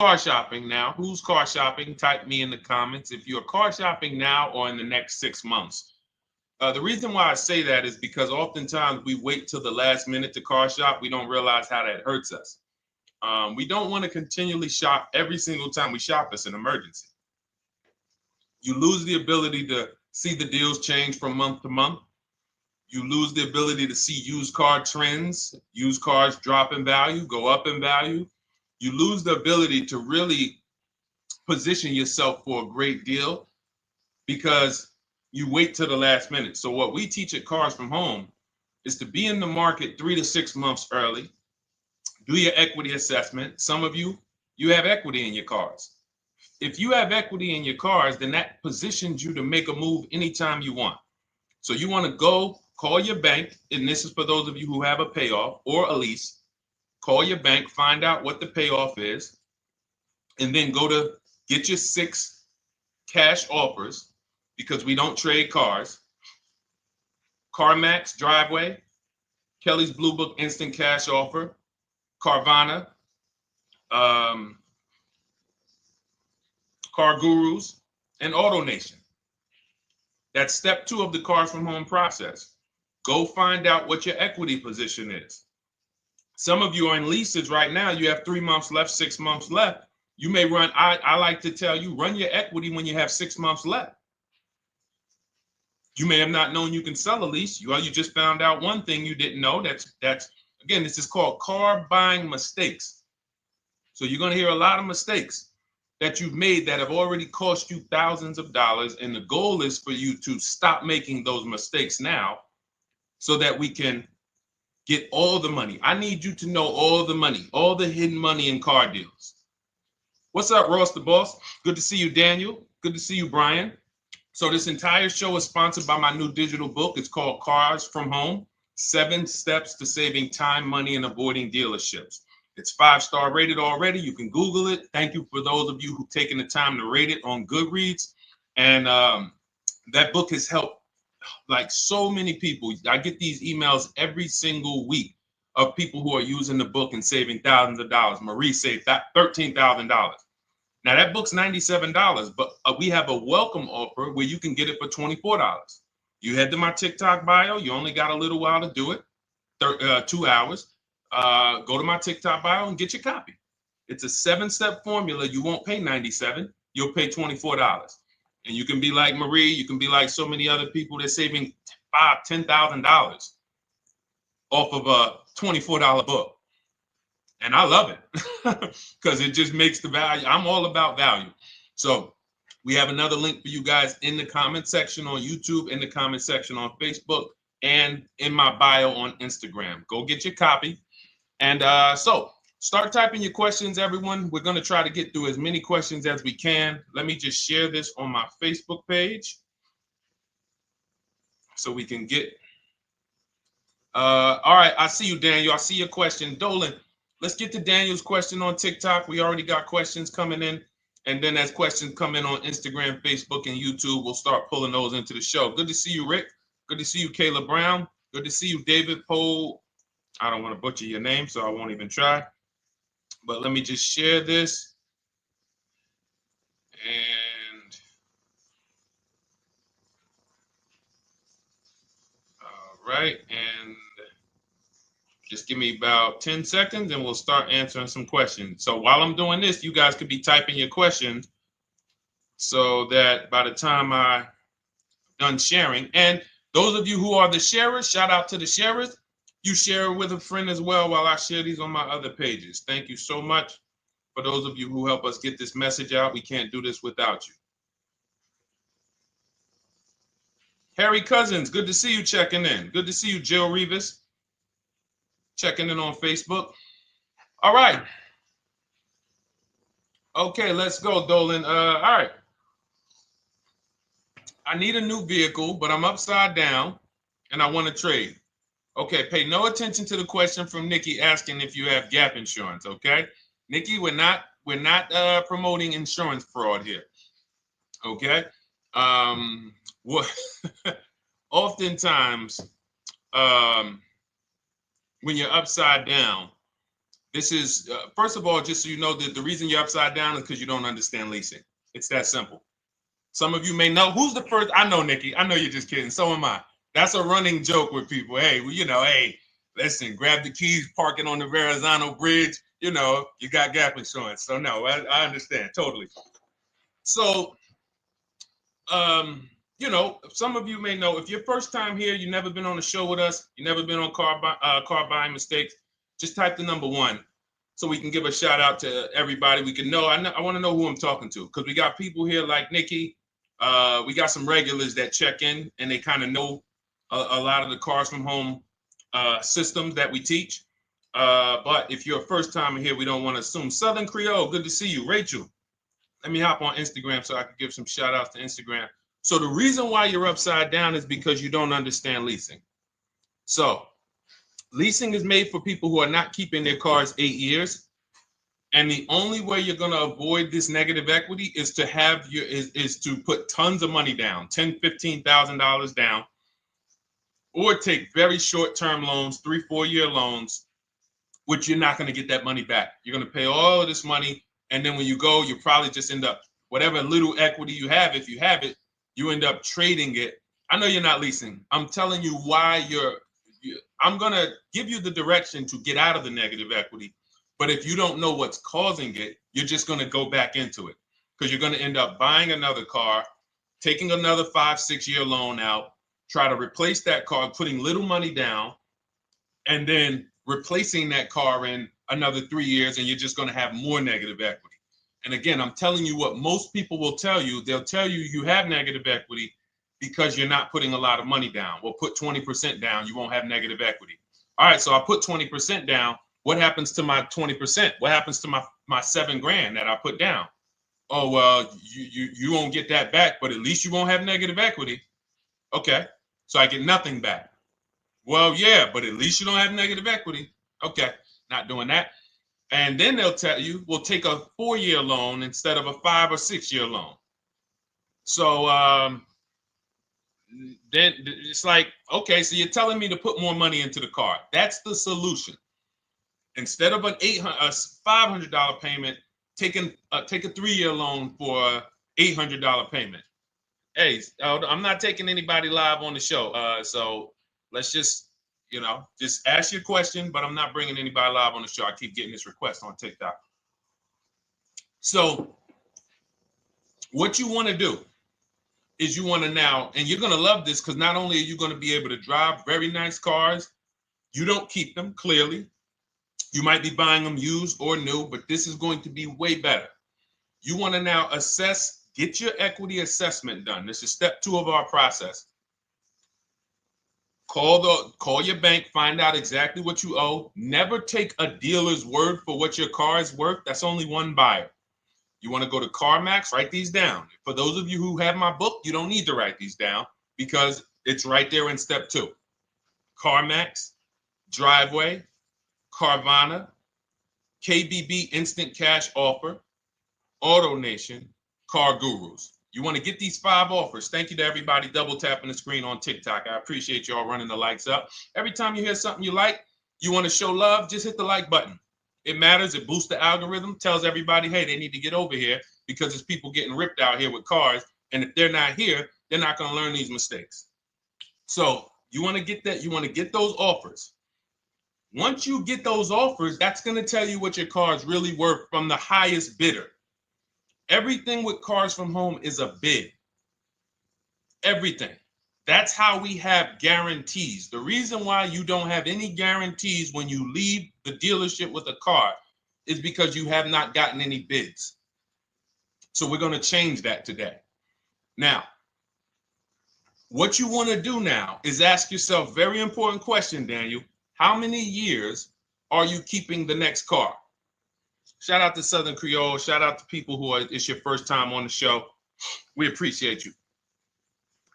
car shopping now? Who's car shopping? Type me in the comments if you're car shopping now or in the next 6 months. The reason why I say that is because oftentimes we wait till the last minute to car shop. We don't realize how that hurts us. We don't want to continually shop every single time we shop. It's an emergency. You lose the ability to see the deals change from month to month. You lose the ability to see used car trends, used cars drop in value, go up in value. You lose the ability to really position yourself for a great deal because you wait till the last minute. So what we teach at Cars from Home is to be in the market 3 to 6 months early. Do your equity assessment. Some of you have equity in your cars. If you have equity in your cars, then that positions you to make a move anytime you want. So you want to go call your bank, and this is for those of you who have a payoff or a lease. Call your bank, find out what the payoff is, and then go to get your 6 cash offers, because we don't trade cars. CarMax, Driveway, Kelly's Blue Book Instant Cash Offer, Carvana, Car Gurus, and AutoNation. That's step 2 of the Cars from Home process. Go find out what your equity position is. Some of you are in leases right now. You have 3 months left, 6 months left. You may run, I like to tell you, run your equity when you have 6 months left. You may have not known you can sell a lease. You just found out one thing you didn't know. That's again, this is called car buying mistakes. So you're going to hear a lot of mistakes that you've made that have already cost you thousands of dollars. And the goal is for you to stop making those mistakes now so that we can get all the money. I need you to know all the money, all the hidden money in car deals. What's up, Ross the Boss? Good to see you, Daniel. Good to see you, Brian. So this entire show is sponsored by my new digital book. It's called Cars from Home, 7 Steps to Saving Time, Money, and Avoiding Dealerships. It's 5-star rated already. You can Google it. Thank you for those of you who've taken the time to rate it on Goodreads. And that book has helped like so many people. I get these emails every single week of people who are using the book and saving thousands of dollars. Marie saved $13,000. Now that book's $97, but we have a welcome offer where you can get it for $24. You head to my TikTok bio. You only got a little while to do it, 2 hours. Go to my TikTok bio and get your copy. It's a 7-step formula. You won't pay $97. You'll pay $24. And you can be like Marie. You can be like so many other people. They're saving $5,000, $10,000 off of a $24 book. And I love it because it just makes the value. I'm all about value. So we have another link for you guys in the comment section on YouTube, in the comment section on Facebook, and in my bio on Instagram. Go get your copy. And so start typing your questions, everyone. We're going to try to get through as many questions as we can. Let me just share this on my Facebook page so we can get. All right. I see you, Daniel. I see your question. Dolan, let's get to Daniel's question on TikTok. We already got questions coming in. And then as questions come in on Instagram, Facebook, and YouTube, we'll start pulling those into the show. Good to see you, Rick. Good to see you, Kayla Brown. Good to see you, David Poe. I don't want to butcher your name, so I won't even try. But let me just share this. And all right. And just give me about 10 seconds and we'll start answering some questions. So while I'm doing this, you guys could be typing your questions so that by the time I'm done sharing, and those of you who are the sharers, shout out to the sharers. You share it with a friend as well while I share these on my other pages. Thank you so much for those of you who help us get this message out. We can't do this without you. Harry Cousins, good to see you checking in. Good to see you, Jill Rivas. Checking in on Facebook. All right. Okay, let's go, Dolan. All right. I need a new vehicle, but I'm upside down and I want to trade. Okay, pay no attention to the question from Nikki asking if you have gap insurance, okay? Nikki, we're not promoting insurance fraud here. Okay? What oftentimes when you're upside down, This is, first of all, just so you know, that the reason you're upside down is because you don't understand leasing. It's that simple. Some of you may know who's the first. I know, Nikki. I know you're just kidding. So am I. That's a running joke with people. Hey, well, hey, listen, grab the keys, parking on the Verrazano Bridge. You got gap insurance. So no, I understand totally. So, some of you may know if you're first time here, you've never been on a show with us, you've never been on car buying mistakes. Just type the number 1. So we can give a shout out to everybody. We can know. I want to know who I'm talking to because we got people here like Nikki. We got some regulars that check in and they kind of know a lot of the cars from home systems that we teach. But if you're a first timer here, we don't want to assume. Southern Creole, good to see you. Rachel, let me hop on Instagram so I can give some shout outs to Instagram. So the reason why you're upside down is because you don't understand leasing. So leasing is made for people who are not keeping their cars 8 years. And the only way you're going to avoid this negative equity is to is to put tons of money down, $10,000, $15,000 down, or take very short-term loans, 3-4 year loans, which you're not going to get that money back. You're going to pay all of this money. And then when you go, you probably just end up, whatever little equity you have, if you have it, you end up trading it. I know you're not leasing. I'm telling you why I'm going to give you the direction to get out of the negative equity. But if you don't know what's causing it, you're just going to go back into it because you're going to end up buying another car, taking another 5-6 year loan out, try to replace that car, putting little money down, and then replacing that car in another 3 years, and you're just going to have more negative equity. And again, I'm telling you what most people will tell you. They'll tell you you have negative equity because you're not putting a lot of money down. Well, put 20% down, you won't have negative equity. All right, so I put 20% down. What happens to my 20%? What happens to my $7,000 that I put down? Oh, well, you won't get that back, but at least you won't have negative equity. Okay, so I get nothing back. Well, yeah, but at least you don't have negative equity. Okay, not doing that. And then they'll tell you, we'll take a 4-year loan instead of a 5 or 6 year loan. So then it's like, okay, so you're telling me to put more money into the car. That's the solution. Instead of a $500 payment, take a 3-year loan for a $800 payment. Hey, I'm not taking anybody live on the show. So let's just ask your question, but I'm not bringing anybody live on the show. I keep getting this request on TikTok. So what you want to do is you want to now, and you're going to love this because not only are you going to be able to drive very nice cars, you don't keep them clearly. You might be buying them used or new, but this is going to be way better. You want to now get your equity assessment done. This is step 2 of our process. Call your bank, find out exactly what you owe. Never take a dealer's word for what your car is worth. That's only one buyer. You want to go to CarMax, write these down. For those of you who have my book, you don't need to write these down because it's right there in step 2. CarMax, Driveway, Carvana, KBB Instant Cash Offer, AutoNation, Car Gurus. You want to get these 5 offers. Thank you to everybody double tapping the screen on TikTok. I appreciate y'all running the likes up. Every time you hear something you like, you want to show love, just hit the like button. It matters. It boosts the algorithm, tells everybody, hey, they need to get over here because there's people getting ripped out here with cars. And if they're not here, they're not going to learn these mistakes. So you want to get that. You want to get those offers. Once you get those offers, that's going to tell you what your car is really worth from the highest bidder. Everything with Cars from Home is a bid. Everything. That's how we have guarantees. The reason why you don't have any guarantees when you leave the dealership with a car is because you have not gotten any bids. So we're going to change that today. Now, what you want to do now is ask yourself, very important question, Daniel. How many years are you keeping the next car? Shout out to Southern Creole. Shout out to people it's your first time on the show. We appreciate you.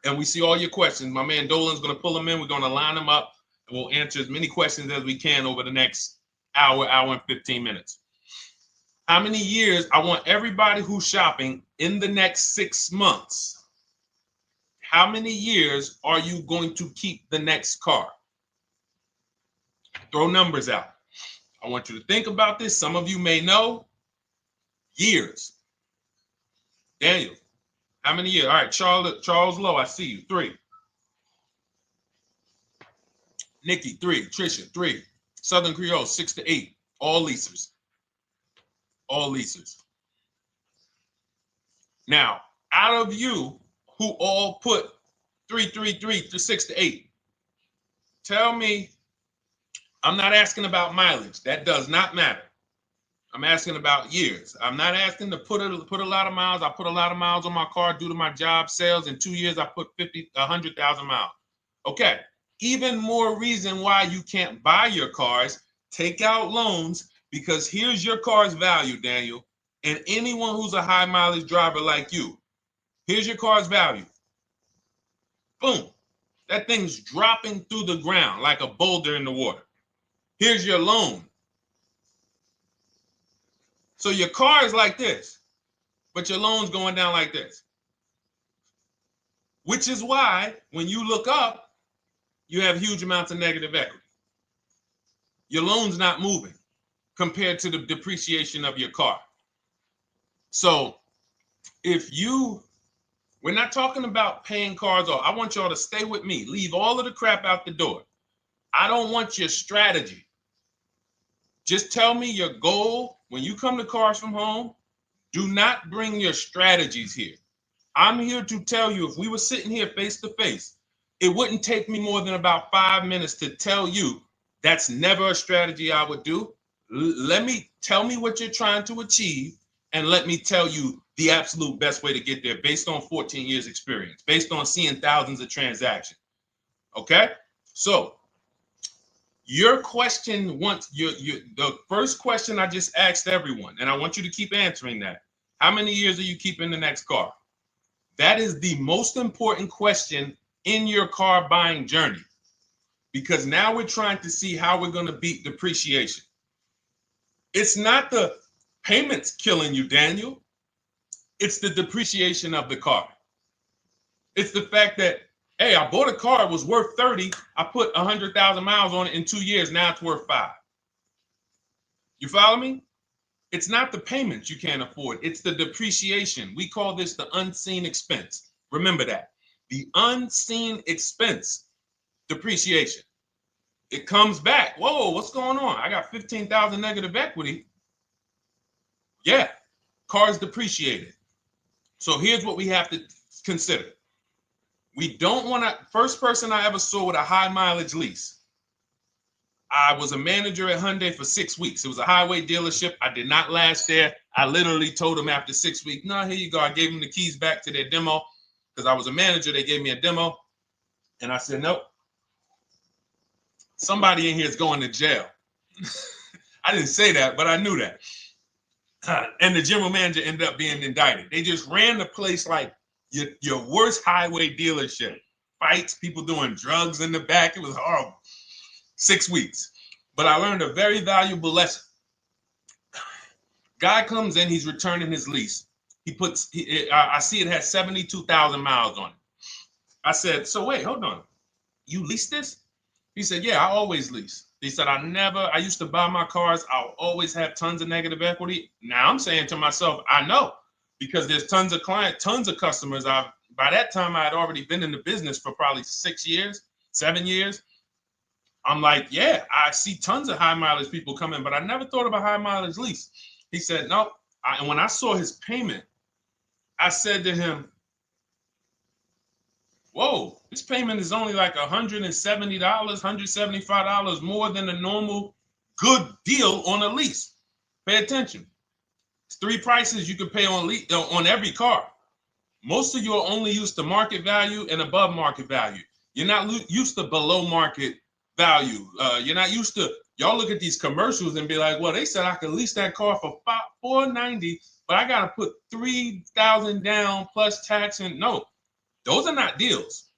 And we see all your questions. My man Dolan's going to pull them in. We're going to line them up. And we'll answer as many questions as we can over the next hour and 15 minutes. How many years? I want everybody who's shopping in the next 6 months. How many years are you going to keep the next car? Throw numbers out. I want you to think about this. Some of you may know. Years. Daniel, how many years? All right, Charles Lowe, I see you. 3. Nikki, 3. Trisha, 3. Southern Creole, 6 to 8. All leasers. All leasers. Now, out of you who all put 3 to 6 to 8, tell me, I'm not asking about mileage. That does not matter. I'm asking about years. I'm not asking to put a lot of miles. I put a lot of miles on my car due to my job sales. In 2 years, I put 100,000 miles. Okay. Even more reason why you can't buy your cars. Take out loans, because here's your car's value, Daniel. And anyone who's a high mileage driver like you, here's your car's value. Boom. That thing's dropping through the ground like a boulder in the water. Here's your loan. So your car is like this, but your loan's going down like this. Which is why when you look up, you have huge amounts of negative equity. Your loan's not moving compared to the depreciation of your car. So we're not talking about paying cars off. I want y'all to stay with me. Leave all of the crap out the door. I don't want your strategy. Just tell me your goal. When you come to Cars from Home, do not bring your strategies here. I'm here to tell you, if we were sitting here face to face, it wouldn't take me more than about 5 minutes to tell you that's never a strategy I would do. Tell me what you're trying to achieve, and let me tell you the absolute best way to get there based on 14 years experience, based on seeing thousands of transactions. Okay? So your question, the first question I just asked everyone, and I want you to keep answering that. How many years are you keeping the next car? That is the most important question in your car buying journey, because now we're trying to see how we're going to beat depreciation. It's not the payments killing you, Daniel. It's the depreciation of the car. It's the fact that, hey, I bought a car, it was worth 30. I put 100,000 miles on it in 2 years. Now it's worth 5. You follow me? It's not the payments you can't afford. It's the depreciation. We call this the unseen expense. Remember that. The unseen expense, depreciation. It comes back. Whoa, what's going on? I got 15,000 negative equity. Yeah, car's depreciated. So here's what we have to consider. We don't want to, first person I ever saw with a high mileage lease. I was a manager at Hyundai for 6 weeks. It was a highway dealership. I did not last there. I literally told them after 6 weeks, no, here you go. I gave them the keys back to their demo because I was a manager. They gave me a demo. And I said, nope. Somebody in here is going to jail. I didn't say that, but I knew that. And the general manager ended up being indicted. They just ran the place like your worst highway dealership. Fights, people doing drugs in the back. It was horrible. 6 weeks. But I learned a very valuable lesson. Guy comes in, he's returning his lease. I see it has 72,000 miles on it. I said, so wait, hold on. You leased this? He said, yeah, I always lease. He said, I used to buy my cars. I'll always have tons of negative equity. Now I'm saying to myself, I know, because there's tons of clients, tons of customers. By that time, I had already been in the business for probably 6 years, 7 years. I'm like, yeah, I see tons of high mileage people coming, but I never thought of a high mileage lease. He said, no. And when I saw his payment, I said to him, whoa, this payment is only like $170, $175 more than a normal good deal on a lease. Pay attention. It's 3 prices you can pay on every car. Most of you are only used to market value and above market value. You're not used to below market value. You're not used to, y'all look at these commercials and be like, well, they said I could lease that car for $490, but I got to put $3,000 down plus tax. And no, those are not deals.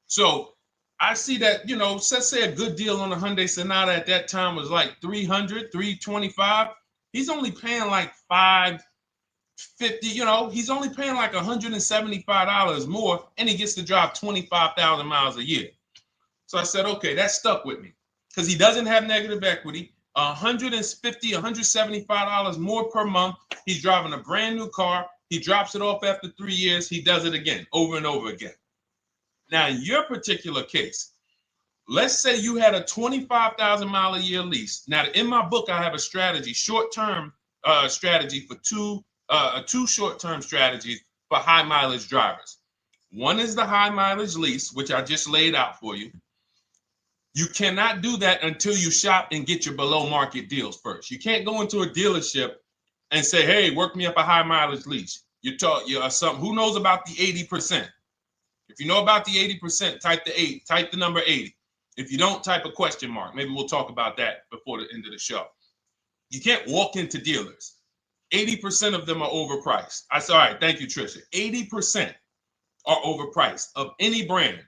So I see that, let's say a good deal on a Hyundai Sonata at that time was like $300, $325. He's only paying like $550, he's only paying like $175 more, and he gets to drive 25,000 miles a year. So I said, okay, that stuck with me because he doesn't have negative equity. $150, $175 more per month. He's driving a brand new car. He drops it off after 3 years. He does it again, over and over again. Now, in your particular case, let's say you had a 25,000 mile a year lease. Now, in my book, I have a strategy, short-term strategy for two short-term strategies for high mileage drivers. One is the high mileage lease, which I just laid out for you. You cannot do that until you shop and get your below market deals first. You can't go into a dealership and say, hey, work me up a high mileage lease. You something. Who knows about the 80%? If you know about the 80%, type the number 80. If you don't, type a question mark. Maybe we'll talk about that before the end of the show. You can't walk into dealers. 80% of them are overpriced. I said, all right, thank you, Trisha. 80% are overpriced of any brand.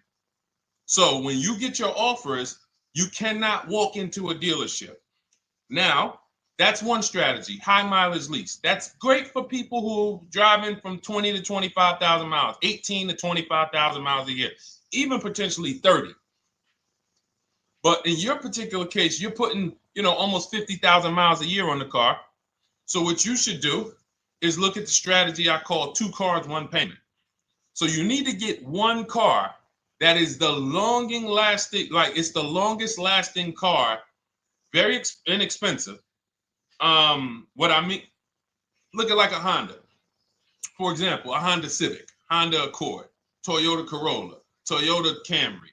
So when you get your offers, you cannot walk into a dealership. Now, that's one strategy, high mileage lease. That's great for people who are driving from 20 to 25,000 miles, 18 to 25,000 miles a year, even potentially 30. But in your particular case, you're putting, almost 50,000 miles a year on the car. So what you should do is look at the strategy I call 2 cars, 1 payment. So you need to get one car that is the longest lasting car, very inexpensive. What I mean, look at like a Honda. For example, a Honda Civic, Honda Accord, Toyota Corolla, Toyota Camry.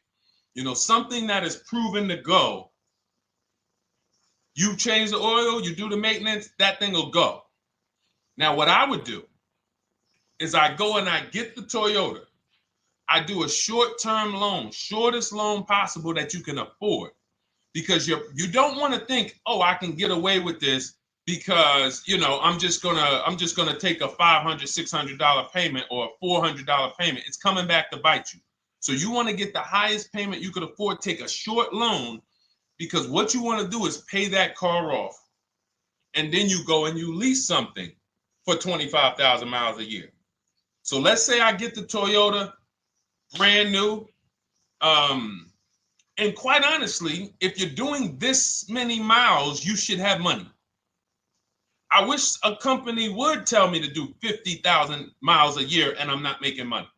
Something that is proven to go. You change the oil, you do the maintenance, that thing will go. Now, what I would do is I go and I get the Toyota. I do a short-term loan, shortest loan possible that you can afford, because you don't want to think, oh, I can get away with this because I'm just gonna take a $500, $600 payment or a $400 payment. It's coming back to bite you. So you want to get the highest payment you could afford, take a short loan, because what you want to do is pay that car off, and then you go and you lease something for 25,000 miles a year. So let's say I get the Toyota brand new. And quite honestly, if you're doing this many miles, you should have money. I wish a company would tell me to do 50,000 miles a year and I'm not making money.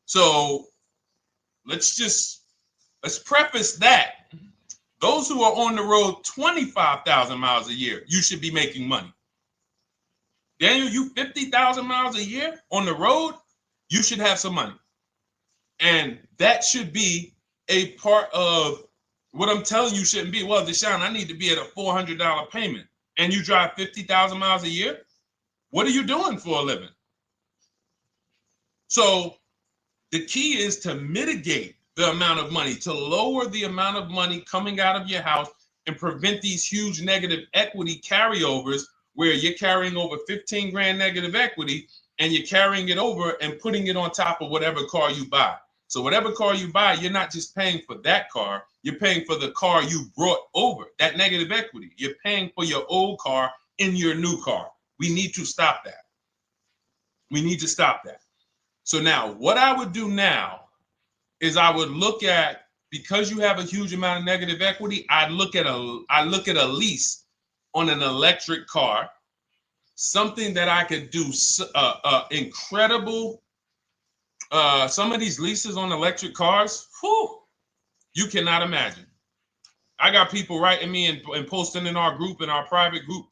So let's preface that. Those who are on the road 25,000 miles a year, you should be making money. Daniel, you 50,000 miles a year on the road, you should have some money. And that should be a part of what I'm telling you shouldn't be. Well, Deshone, I need to be at a $400 payment. And you drive 50,000 miles a year? What are you doing for a living? So the key is to mitigate the amount of money, to lower the amount of money coming out of your house and prevent these huge negative equity carryovers where you're carrying over 15 grand negative equity and you're carrying it over and putting it on top of whatever car you buy. So whatever car you buy, you're not just paying for that car, you're paying for the car you brought over, that negative equity. You're paying for your old car in your new car. We need to stop that. We need to stop that. So now what I would do now is I would look at, because you have a huge amount of negative equity, I look at a lease on an electric car, something that I could do incredible. Some of these leases on electric cars, you cannot imagine. I got people writing me and posting in our group, in our private group,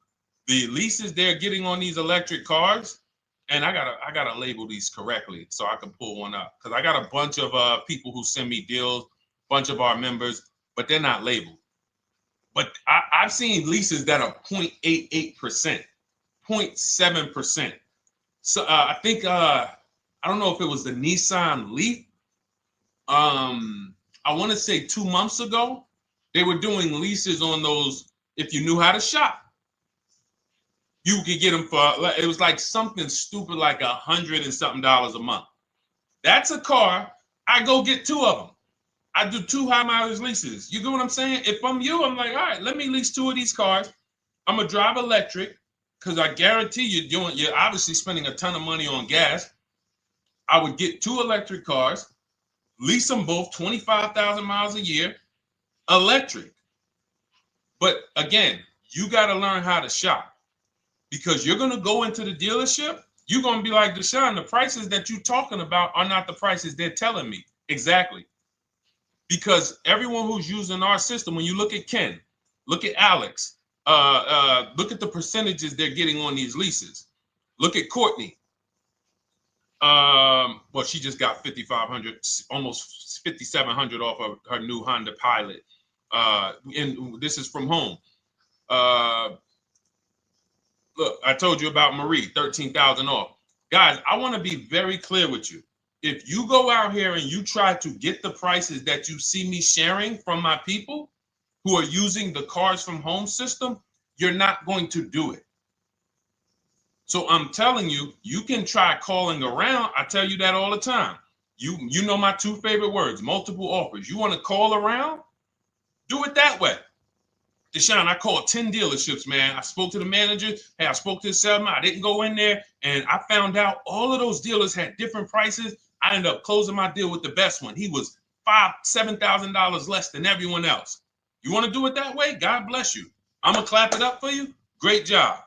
the leases they're getting on these electric cars. And I gotta label these correctly so I can pull one up, because I got a bunch of people who send me deals, bunch of our members, but they're not labeled. But I've seen leases that are 0.88%, 0.7%. So I think I don't know if it was the Nissan Leaf. I want to say 2 months ago, they were doing leases on those. If you knew how to shop, you could get them for, it was like something stupid like $100 and something a month. That's a car. I go get 2 of them. I do 2 high mileage leases. You get what I'm saying? If I'm you, I'm like, all right, let me lease 2 of these cars. I'm gonna drive electric, because I guarantee you're obviously spending a ton of money on gas. I would get 2 electric cars, lease them both 25,000 miles a year, electric. But again, you got to learn how to shop, because you're going to go into the dealership. You're going to be like, Deshone, the prices that you're talking about are not the prices they're telling me. Exactly. Because everyone who's using our system, when you look at Ken, look at Alex, look at the percentages they're getting on these leases. Look at Courtney. Well, she just got 5,500, almost 5,700 off of her new Honda Pilot. And this is from home. Look, I told you about Marie, 13,000 off. Guys, I want to be very clear with you. If you go out here and you try to get the prices that you see me sharing from my people who are using the Cars from Home system, you're not going to do it. So I'm telling you, you can try calling around. I tell you that all the time. You know my two favorite words, multiple offers. You want to call around? Do it that way. Deshone, I called 10 dealerships, man. I spoke to the manager. Hey, I spoke to the salesman. I didn't go in there, and I found out all of those dealers had different prices. I ended up closing my deal with the best one. He was $7,000 less than everyone else. You want to do it that way? God bless you. I'm going to clap it up for you. Great job.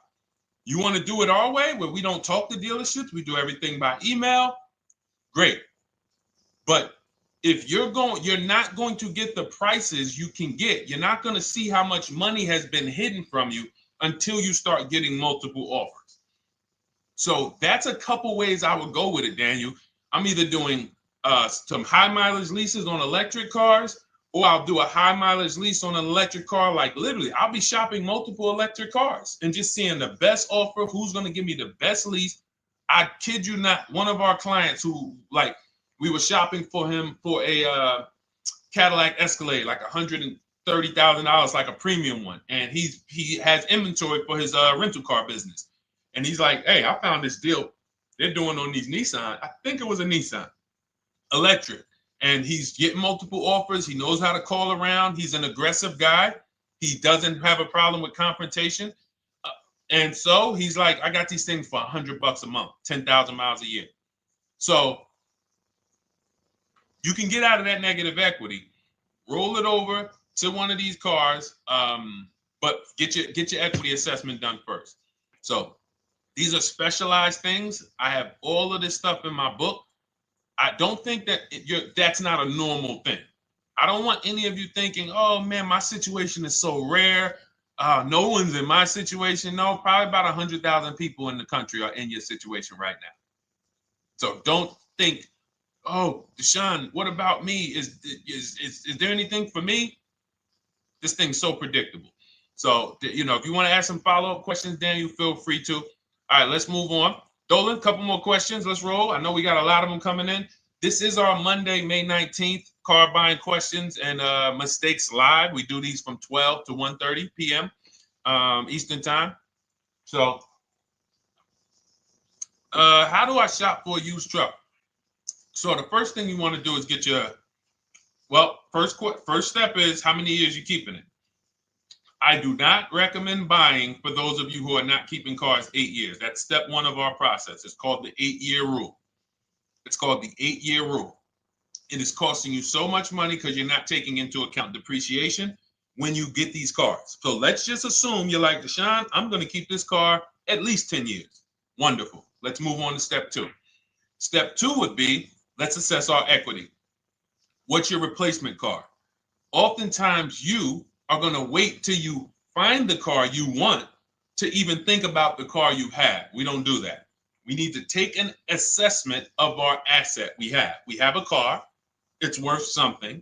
You want to do it our way, where we don't talk to dealerships? We do everything by email? Great. But if you're not going to get the prices you can get. You're not going to see how much money has been hidden from you until you start getting multiple offers. So that's a couple ways I would go with it, Daniel. I'm either doing some high mileage leases on electric cars, or I'll do a high mileage lease on an electric car. Like literally, I'll be shopping multiple electric cars and just seeing the best offer, who's going to give me the best lease. I kid you not, one of our clients who, like, we were shopping for him for a Cadillac Escalade, like $130,000, like a premium one. And he has inventory for his rental car business. And he's like, hey, I found this deal they're doing on these Nissan. I think it was a Nissan electric. And he's getting multiple offers. He knows how to call around. He's an aggressive guy. He doesn't have a problem with confrontation. And so he's like, I got these things for $100 a month, 10,000 miles a year. So you can get out of that negative equity, roll it over to one of these cars, but get your equity assessment done first. So these are specialized things. I have all of this stuff in my book. I don't think that that's not a normal thing. I don't want any of you thinking, oh man, my situation is so rare. No one's in my situation. No, probably about 100,000 people in the country are in your situation right now. So don't think, oh, Deshone, what about me? Is there anything for me? This thing's so predictable. So, if you want to ask some follow-up questions, Daniel, feel free to. All right, let's move on. Dolan, a couple more questions. Let's roll. I know we got a lot of them coming in. This is our Monday, May 19th, car buying questions and mistakes live. We do these from 12 to 1:30 p.m. Eastern time. So, how do I shop for a used truck? So the first thing you want to do is get your, first step is how many years you keeping it. I do not recommend buying for those of you who are not keeping cars 8 years. That's step one of our process. It's called the 8-year rule. It's called the 8-year rule. It is costing you so much money because you're not taking into account depreciation when you get these cars. So let's just assume you're like, Deshone, I'm going to keep this car at least 10 years. Wonderful. Let's move on to step two. Step two would be, let's assess our equity. What's your replacement car? Oftentimes you are going to wait till you find the car you want to even think about the car you have. We don't do that. We need to take an assessment of our asset we have. We have a car. It's worth something.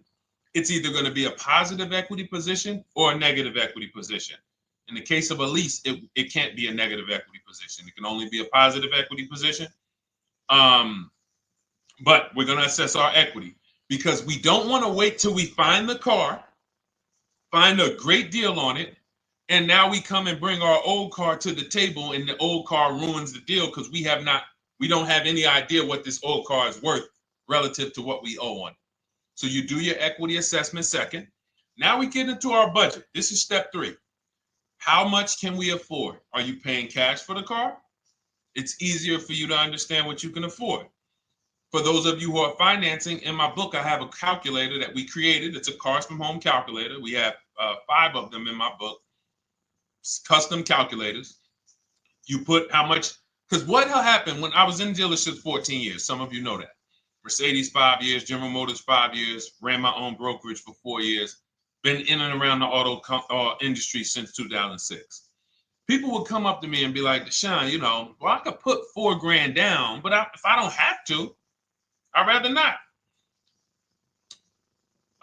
It's either going to be a positive equity position or a negative equity position. In the case of a lease, it can't be a negative equity position. It can only be a positive equity position. But we're going to assess our equity because we don't want to wait till we find the car, find a great deal on it, and now we come and bring our old car to the table and the old car ruins the deal because we don't have any idea what this old car is worth relative to what we owe on it. So you do your equity assessment second. Now we get into our budget. This is step three. How much can we afford? Are you paying cash for the car? It's easier for you to understand what you can afford. For those of you who are financing, in my book, I have a calculator that we created. It's a Cars from Home calculator. We have 5 of them in my book, custom calculators. You put how much, because what happened when I was in dealerships 14 years, some of you know that. Mercedes 5 years, General Motors 5 years, ran my own brokerage for 4 years, been in and around the auto industry since 2006. People would come up to me and be like, Deshone, well, I could put $4,000 down, but if I don't have to, I'd rather not.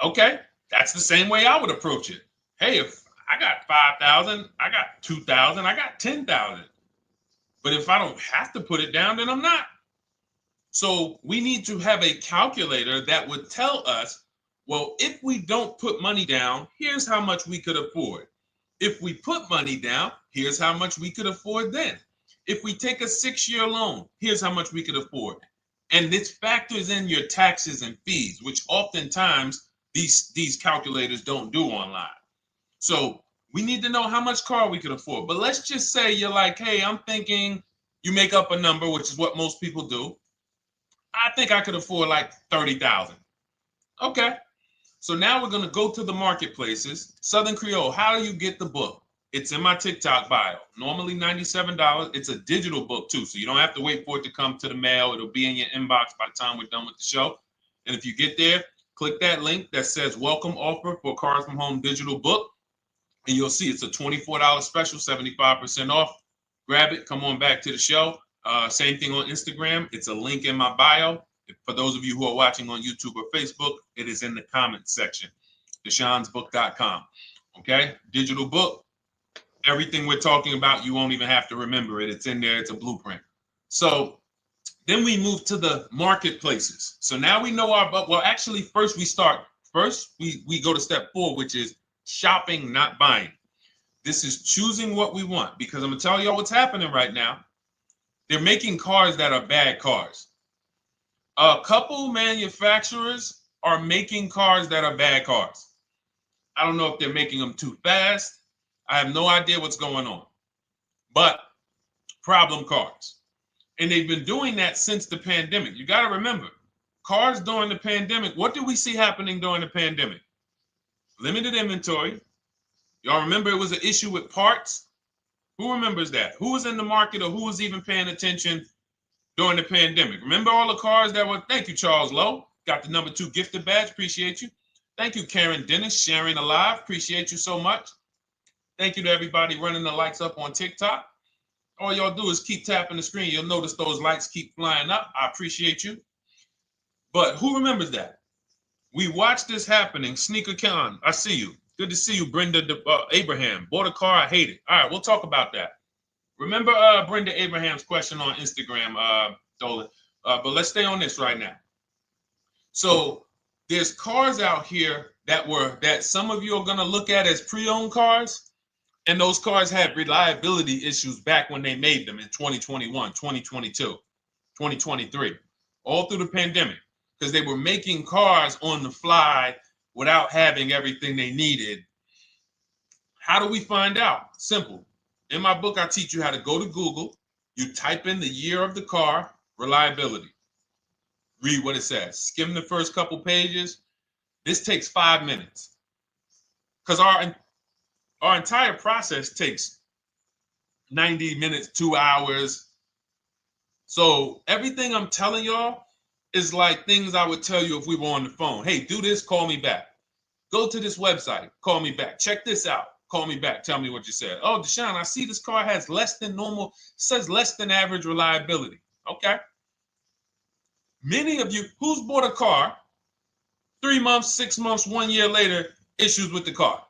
Okay, that's the same way I would approach it. Hey, if I got 5,000, I got 2,000, I got 10,000. But if I don't have to put it down, then I'm not. So we need to have a calculator that would tell us, well, if we don't put money down, here's how much we could afford. If we put money down, here's how much we could afford then. If we take a 6-year loan, here's how much we could afford. And this factors in your taxes and fees, which oftentimes these calculators don't do online. So we need to know how much car we could afford. But let's just say you're like, hey, I'm thinking, you make up a number, which is what most people do. I think I could afford like 30,000. Okay. So now we're going to go to the marketplaces. Southern Creole, how do you get the book? It's in my TikTok bio. Normally $97. It's a digital book too, so you don't have to wait for it to come to the mail. It'll be in your inbox by the time we're done with the show. And if you get there, click that link that says welcome offer for Cars from Home digital book. And you'll see it's a $24 special, 75% off. Grab it. Come on back to the show. Same thing on Instagram. It's a link in my bio. For those of you who are watching on YouTube or Facebook, it is in the comments section, deshonesbook.com. Okay, digital book. Everything we're talking about, you won't even have to remember it. It's in there. It's a blueprint. So then we move to the marketplaces. So now we know well, actually, first we go to step 4, which is shopping, not buying. This is choosing what we want, because I'm going to tell y'all what's happening right now. They're making cars that are bad cars. A couple manufacturers are making cars that are bad cars. I don't know if they're making them too fast. I have no idea what's going on. But problem cars. And they've been doing that since the pandemic. You got to remember, cars during the pandemic, what did we see happening during the pandemic? Limited inventory. Y'all remember it was an issue with parts? Who remembers that? Who was in the market, or who was even paying attention during the pandemic? Remember all the cars that were, thank you, Charles Lowe. Got the number 2 gifted badge. Appreciate you. Thank you, Karen Dennis, sharing alive. Appreciate you so much. Thank you to everybody running the likes up on TikTok. All y'all do is keep tapping the screen. You'll notice those likes keep flying up. I appreciate you. But who remembers that? We watched this happening. Sneaker Con, I see you. Good to see you, Brenda Abraham. Bought a car, I hate it. All right, we'll talk about that. Remember Brenda Abraham's question on Instagram, Dolan. But let's stay on this right now. So there's cars out here that some of you are going to look at as pre-owned cars. And those cars had reliability issues back when they made them in 2021, 2022, 2023, all through the pandemic, because they were making cars on the fly without having everything they needed. How do we find out? Simple. In my book, I teach you how to go to Google. You type in the year of the car, reliability. Read what it says. Skim the first couple pages. This takes 5 minutes, because our entire process takes 90 minutes, 2 hours. So everything I'm telling y'all is like things I would tell you if we were on the phone. Hey, do this, call me back. Go to this website, call me back. Check this out, call me back. Tell me what you said. Oh, Deshone, I see this car has less than normal, says less than average reliability. Okay. Many of you, who's bought a car 3 months, 6 months, 1 year later, issues with the car?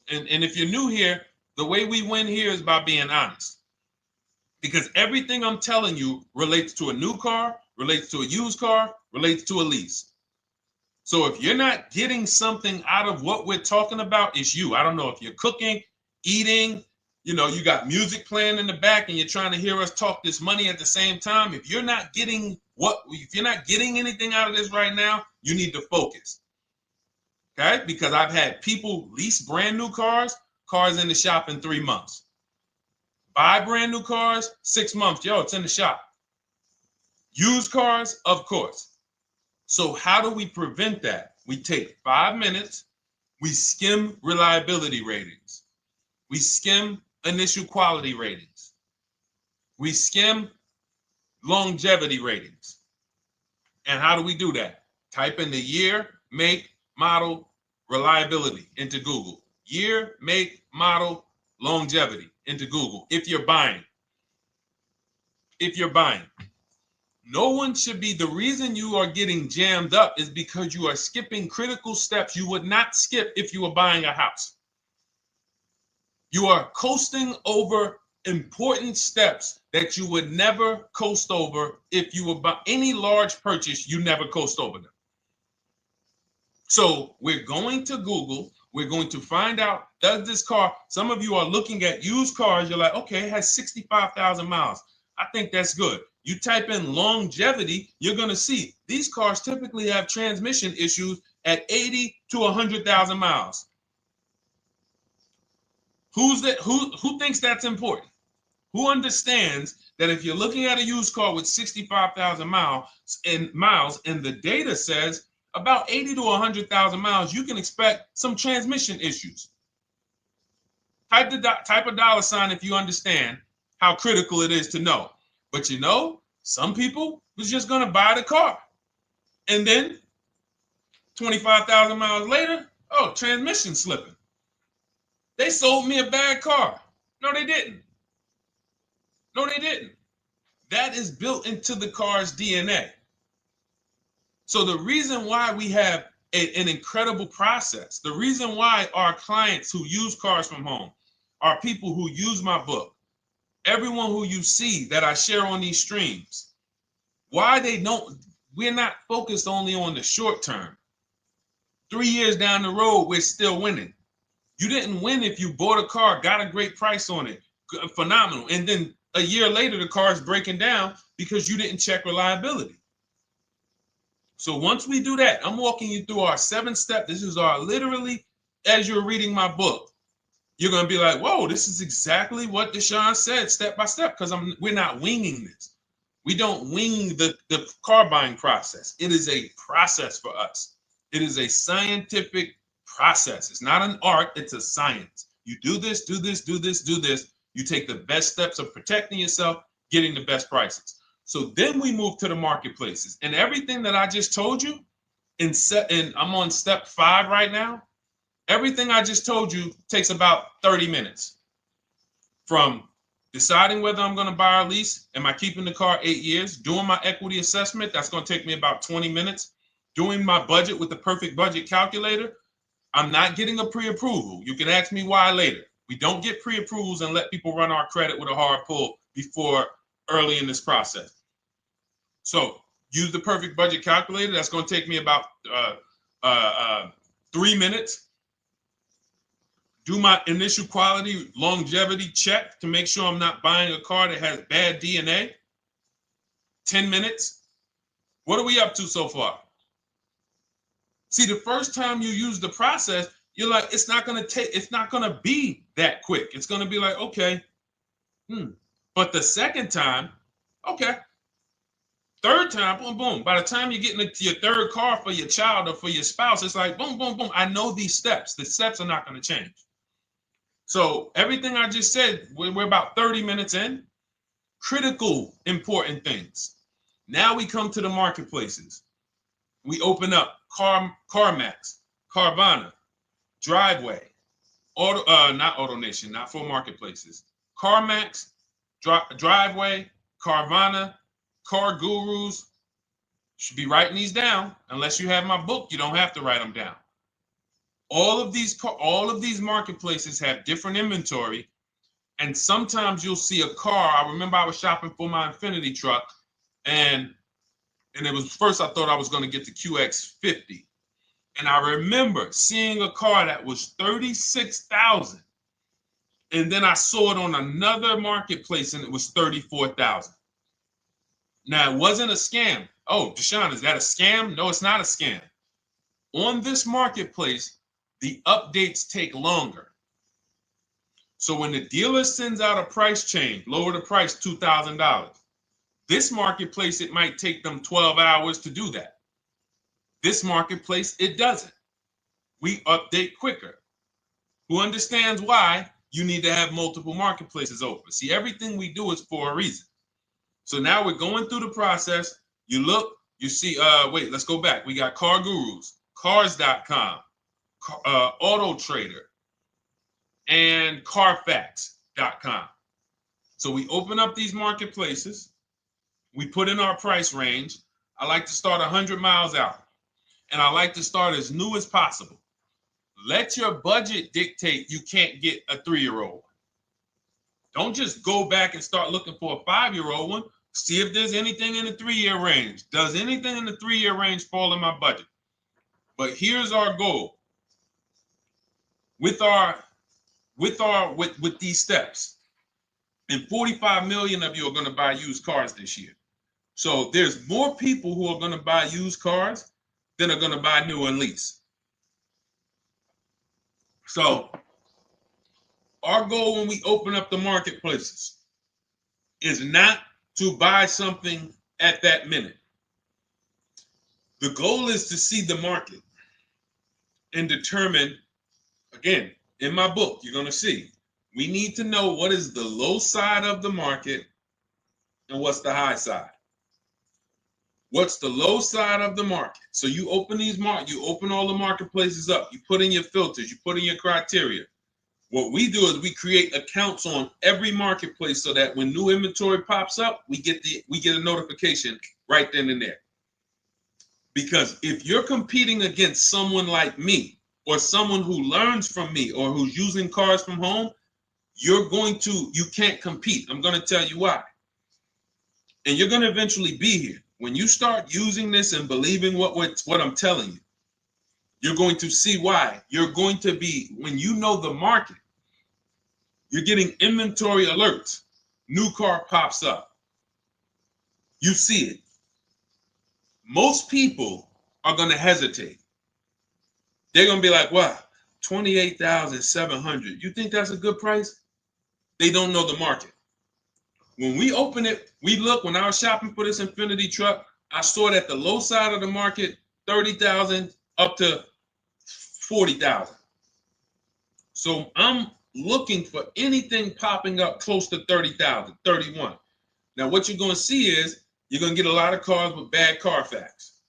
And if you're new here, the way we win here is by being honest. Because everything I'm telling you relates to a new car, relates to a used car, relates to a lease. So if you're not getting something out of what we're talking about, it's you. I don't know if you're cooking, eating, you got music playing in the back and you're trying to hear us talk this money at the same time. If you're not getting anything out of this right now, you need to focus. Okay, because I've had people lease brand new cars in the shop in 3 months. Buy brand new cars, 6 months. Yo, it's in the shop. Used cars, of course. So how do we prevent that? We take 5 minutes We skim reliability ratings. We skim initial quality ratings. We skim longevity ratings. And how do we do that? Type in the year, make, model, reliability into Google. Year, make, model, longevity into Google. If you're buying. No one should be, the reason you are getting jammed up is because you are skipping critical steps you would not skip if you were buying a house. You are coasting over important steps that you would never coast over if you were buying any large purchase. You never coast over them. So we're going to Google. We're going to find out, does this car, some of you are looking at used cars. You're like, okay, it has 65,000 miles. I think that's good. You type in longevity, you're going to see these cars typically have transmission issues at 80 to 100,000 miles. Who thinks that's important? Who understands that if you're looking at a used car with 65,000 miles and the data says about 80 to 100,000 miles, you can expect some transmission issues. Type a dollar sign if you understand how critical it is to know. But you know, some people was just going to buy the car. And then 25,000 miles later, oh, transmission slipping. They sold me a bad car. No, they didn't. That is built into the car's DNA. So the reason why we have an incredible process, the reason why our clients who use cars from home are people who use my book, everyone who you see that I share on these streams, we're not focused only on the short term. 3 years down the road, we're still winning. You didn't win if you bought a car, got a great price on it, phenomenal. And then a year later, the car is breaking down because you didn't check reliability. So once we do that, I'm walking you through our 7-step. This is our literally, as you're reading my book, you're going to be like, whoa, this is exactly what Deshone said step by step, because we're not winging this. We don't wing the car buying process. It is a process for us. It is a scientific process. It's not an art, it's a science. You do this, do this, do this, do this. You take the best steps of protecting yourself, getting the best prices. So then we move to the marketplaces. And everything that I just told you, and I'm on step 5 right now, everything I just told you takes about 30 minutes. From deciding whether I'm going to buy or lease, am I keeping the car 8 years, doing my equity assessment, that's going to take me about 20 minutes, doing my budget with the perfect budget calculator. I'm not getting a pre-approval. You can ask me why later. We don't get pre-approvals and let people run our credit with a hard pull before early in this process. So use the perfect budget calculator. That's going to take me about 3 minutes. Do my initial quality longevity check to make sure I'm not buying a car that has bad DNA. 10 minutes. What are we up to so far? See, the first time you use the process, you're like, it's not going to be that quick. It's going to be like, okay. But the second time, okay. Third time, boom, boom. By the time you're getting into your third car for your child or for your spouse, it's like, boom, boom, boom. I know these steps. The steps are not going to change. So everything I just said, we're about 30 minutes in. Critical, important things. Now we come to the marketplaces. We open up CarMax, Carvana, Driveway, not AutoNation, not for marketplaces. CarMax, Driveway, Carvana, Car Gurus. Should be writing these down. Unless you have my book, you don't have to write them down. All of these marketplaces have different inventory, and sometimes you'll see a car. I remember I was shopping for my Infinity truck, and it was first I thought I was going to get the QX50, and I remember seeing a car that was $36,000, and then I saw it on another marketplace, and it was $34,000. Now it wasn't a scam. Oh, Deshone, is that a scam? No, it's not a scam. On this marketplace, the updates take longer. So when the dealer sends out a price change, lower the price $2,000. This marketplace, it might take them 12 hours to do that. This marketplace, it doesn't. we update quicker. Who understands why you need to have multiple marketplaces open? See, everything we do is for a reason. So now we're going through the process. You look, you see, wait, let's go back. We got Car Gurus, Cars.com, Auto Trader, and Carfax.com. So we open up these marketplaces. We put in our price range. I like to start 100 miles out, and I like to start as new as possible. Let your budget dictate you can't get a 3-year-old. Don't just go back and start looking for a 5-year-old one. See if there's anything in the 3-year range. Does anything in the 3-year range fall in my budget? But here's our goal. With these steps, and 45 million of you are going to buy used cars this year. So there's more people who are going to buy used cars than are going to buy new and lease. So our goal when we open up the marketplaces is not to buy something at that minute. The goal is to see the market and determine, again, in my book, you're going to see, we need to know what is the low side of the market and what's the high side. What's the low side of the market? So you open you open all the marketplaces up. You put in your filters. You put in your criteria. What we do is we create accounts on every marketplace so that when new inventory pops up, we get a notification right then and there. Because if you're competing against someone like me or someone who learns from me or who's using cars from home, you can't compete. I'm going to tell you why. And you're going to eventually be here. When you start using this and believing what I'm telling you, you're going to see why. You're going to be, when you know the market, you're getting inventory alerts. New car pops up. You see it. Most people are going to hesitate. They're going to be like, wow, $28,700. You think that's a good price? They don't know the market. When we open it, we look, when I was shopping for this Infiniti truck, I saw it at the low side of the market, $30,000 up to $40,000. So I'm looking for anything popping up close to $30,000, $31,000. Now what you're going to see is you're going to get a lot of cars with bad Carfax,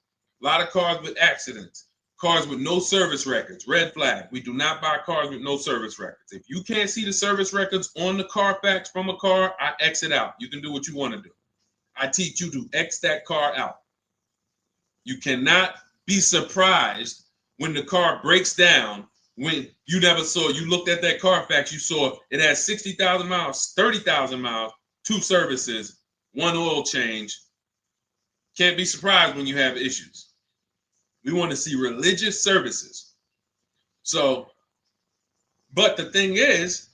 a lot of cars with accidents, cars with no service records, red flag. We do not buy cars with no service records. If you can't see the service records on the Carfax from a car, I exit out. You can do what you want to do. I teach you to X that car out. You cannot be surprised when the car breaks down when you looked at that Carfax, you saw it has 60,000 miles, 30,000 miles, 2 services, 1 oil change. Can't be surprised when you have issues. We want to see religious services. So, but the thing is,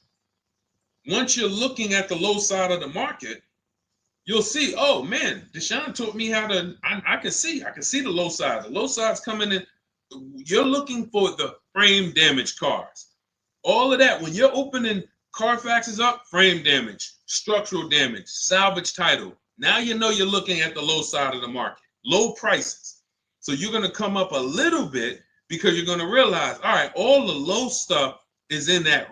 once you're looking at the low side of the market, you'll see, oh man, Deshone taught me how to, I can see the low side. The low side's coming in. You're looking for the frame damage cars. All of that, when you're opening Carfaxes up, frame damage, structural damage, salvage title. Now you know you're looking at the low side of the market, low prices. So you're going to come up a little bit because you're going to realize, all right, all the low stuff is in that,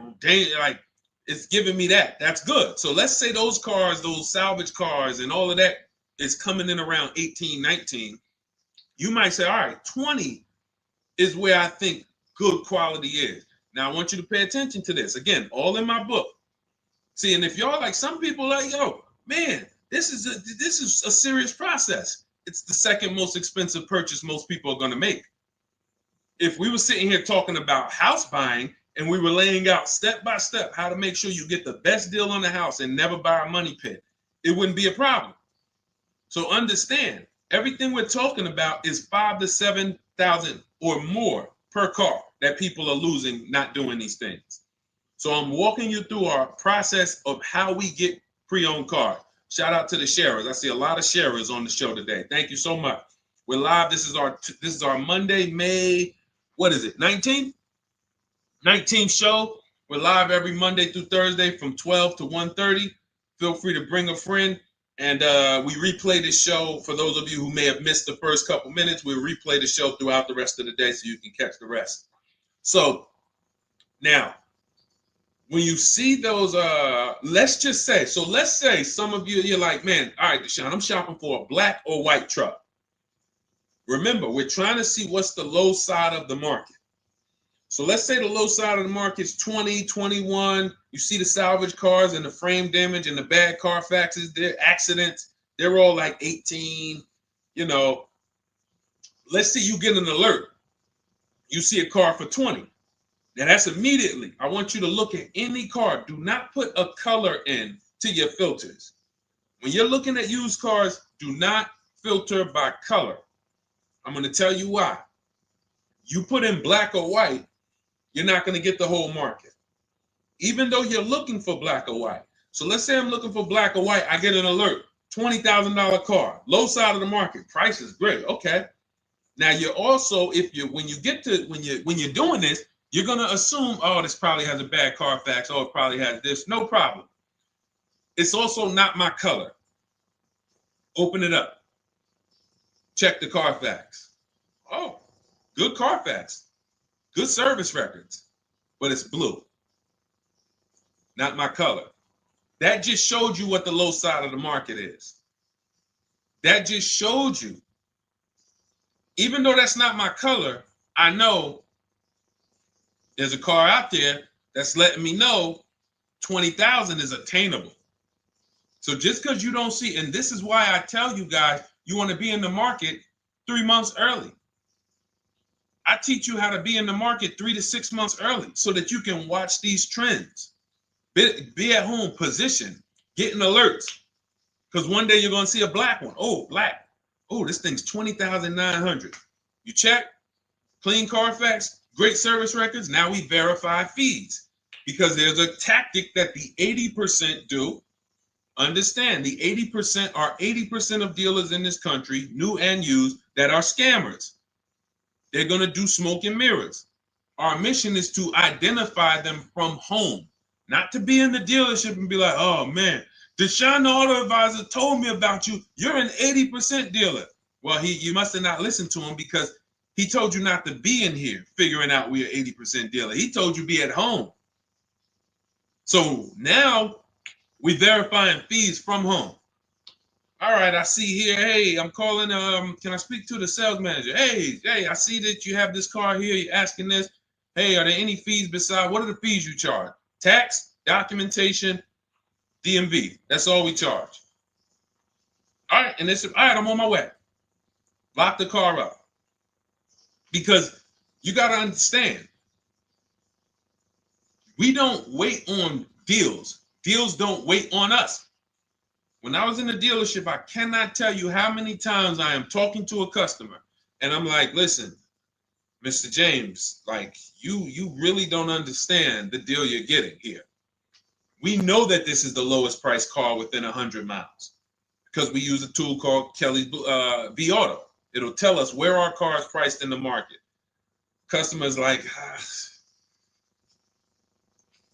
like, it's giving me that. That's good. So let's say those cars, those salvage cars and all of that is coming in around 18, 19. You might say, all right, 20 is where I think good quality is. Now I want you to pay attention to this. Again, all in my book. See, and if y'all like, some people like, yo, man, this is a serious process. It's the second most expensive purchase most people are going to make. If we were sitting here talking about house buying and we were laying out step by step how to make sure you get the best deal on the house and never buy a money pit, it wouldn't be a problem. So understand, everything we're talking about is 5,000 to 7,000 or more per car that people are losing not doing these things. So I'm walking you through our process of how we get pre-owned cars. Shout out to the sharers. I see a lot of sharers on the show today. Thank you so much. We're live. This is our Monday, May, what is it, 19th? 19th show. We're live every Monday through Thursday from 12 to 1:30. Feel free to bring a friend. And we replay this show. For those of you who may have missed the first couple minutes, we'll replay the show throughout the rest of the day so you can catch the rest. So now, when you see those, let's say some of you, you're like, man, all right, Deshone, I'm shopping for a black or white truck. Remember, we're trying to see what's the low side of the market. So let's say the low side of the market is 20, 21. You see the salvage cars and the frame damage and the bad Carfaxes, their accidents, they're all like 18. You know, let's say you get an alert. You see a car for 20. Now that's immediately. I want you to look at any car. Do not put a color in to your filters. When you're looking at used cars, do not filter by color. I'm going to tell you why. You put in black or white, you're not going to get the whole market, even though you're looking for black or white. So let's say I'm looking for black or white. I get an alert, $20,000 car, low side of the market, price is great. Okay. Now you're also, when you're doing this, you're going to assume, oh, this probably has a bad Carfax. Oh, it probably has this. No problem. It's also not my color. Open it up. Check the Carfax. Oh, good Carfax. Good service records. But it's blue. Not my color. That just showed you what the low side of the market is. That just showed you. Even though that's not my color, I know there's a car out there that's letting me know 20,000 is attainable. So just because you don't see, and this is why I tell you guys, you want to be in the market 3 months early. I teach you how to be in the market 3 to 6 months early so that you can watch these trends. Be at home, position, getting alerts. Because one day you're going to see a black one. Oh, black. Oh, this thing's 20,900. You check, clean Carfax, great service records. Now we verify fees because there's a tactic that the 80% do. Understand, the 80% are 80% of dealers in this country, new and used, that are scammers. They're going to do smoke and mirrors. Our mission is to identify them from home, not to be in the dealership and be like, oh man, Deshone the Auto Advisor told me about you. You're an 80% dealer. Well, you must have not listened to him because he told you not to be in here figuring out we're 80% dealer. He told you be at home. So now we verifying fees from home. All right, I see here, hey, I'm calling, can I speak to the sales manager? Hey, I see that you have this car here, you're asking this. Hey, are there any fees besides, what are the fees you charge? Tax, documentation, DMV, that's all we charge. All right, and all right, I'm on my way. Lock the car up. Because you got to understand, we don't wait on deals. Deals don't wait on us. When I was in the dealership, I cannot tell you how many times I am talking to a customer and I'm like, listen, Mr. James, like you really don't understand the deal you're getting here. We know that this is the lowest price car within 100 miles because we use a tool called Kelly's V Auto. It'll tell us where our car is priced in the market. Customers like,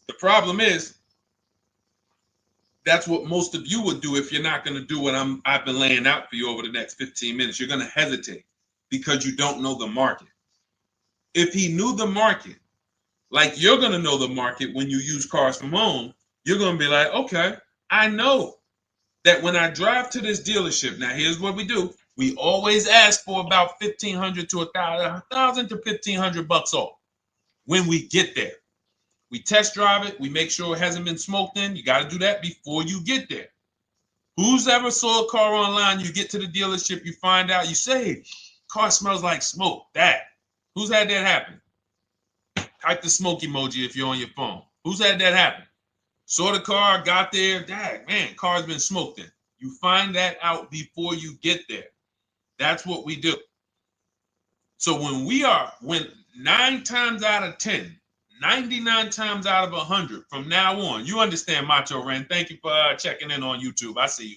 The problem is, that's what most of you would do if you're not going to do what I've been laying out for you over the next 15 minutes. You're going to hesitate because you don't know the market. If he knew the market, like you're going to know the market when you use cars from home, you're going to be like, okay, I know that when I drive to this dealership, now here's what we do. We always ask for about $1,500 to $1,000 to $1,500 off when we get there. We test drive it. We make sure it hasn't been smoked in. You got to do that before you get there. Who's ever saw a car online? You get to the dealership, you find out, you say, car smells like smoke. Who's had that happen? Type the smoke emoji if you're on your phone. Who's had that happen? Saw the car, got there, man, car's been smoked in. You find that out before you get there. That's what we do. So when 9 times out of 10, 99 times out of 100 from now on, you understand, Macho Ren. Thank you for checking in on YouTube. I see you.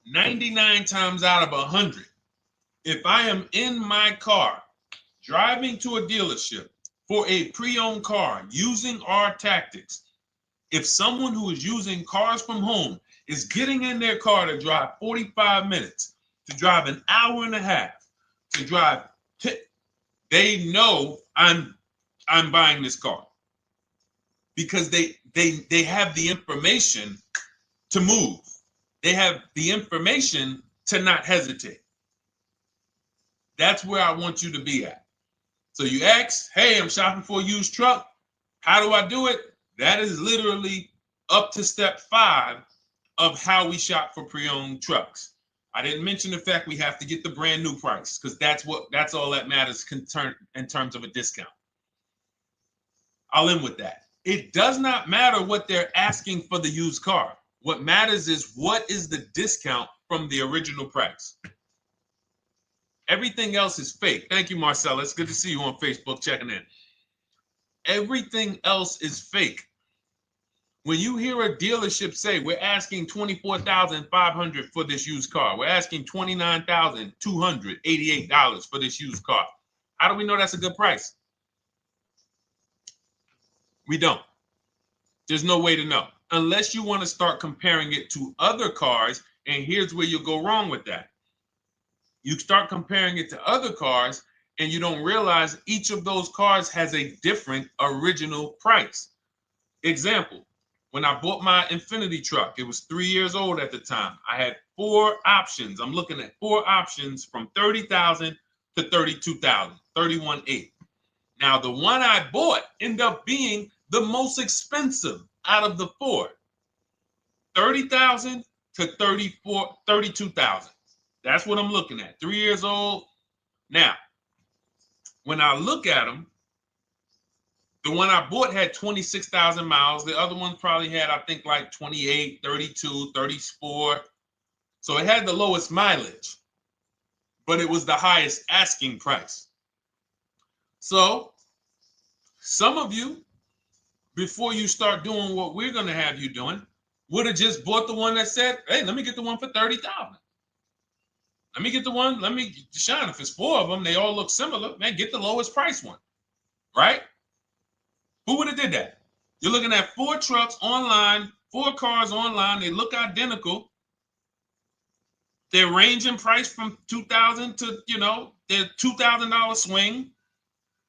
99 times out of 100, if I am in my car driving to a dealership for a pre-owned car using our tactics, if someone who is using cars from home is getting in their car to drive 45 minutes, to drive an hour and a half, to drive they know I'm buying this car because they have the information to move. They have the information to not hesitate. That's where I want you to be at. So you ask, hey, I'm shopping for a used truck. How do I do it? That is literally up to step 5 of how we shop for pre-owned trucks. I didn't mention the fact we have to get the brand new price because that's all that matters in terms of a discount. I'll end with that. It does not matter what they're asking for the used car. What matters is what is the discount from the original price. Everything else is fake. Thank you, Marcella. It's good to see you on Facebook checking in. Everything else is fake. When you hear a dealership say, we're asking $24,500 for this used car, we're asking $29,288 for this used car, how do we know that's a good price? We don't. There's no way to know unless you want to start comparing it to other cars. And here's where you'll go wrong with that. You start comparing it to other cars and you don't realize each of those cars has a different original price. Example, when I bought my Infiniti truck, it was 3 years old at the time. I had 4 options. I'm looking at 4 options from $30,000 to $32,000, $31,800. Now, the one I bought ended up being the most expensive out of the 4. $30,000 to $32,000. That's what I'm looking at. 3 years old. Now, when I look at them, the one I bought had 26,000 miles. The other one probably had, I think, like 28, 32, 34. So it had the lowest mileage, but it was the highest asking price. So some of you, before you start doing what we're going to have you doing, would have just bought the one that said, hey, let me get the one for $30,000. Let me get the one, Deshone, if it's 4 of them, they all look similar, man, get the lowest price one, right? Who would have did that? You're looking at 4 trucks online, 4 cars online, they look identical. They range in price from $2,000 to, their $2,000 swing.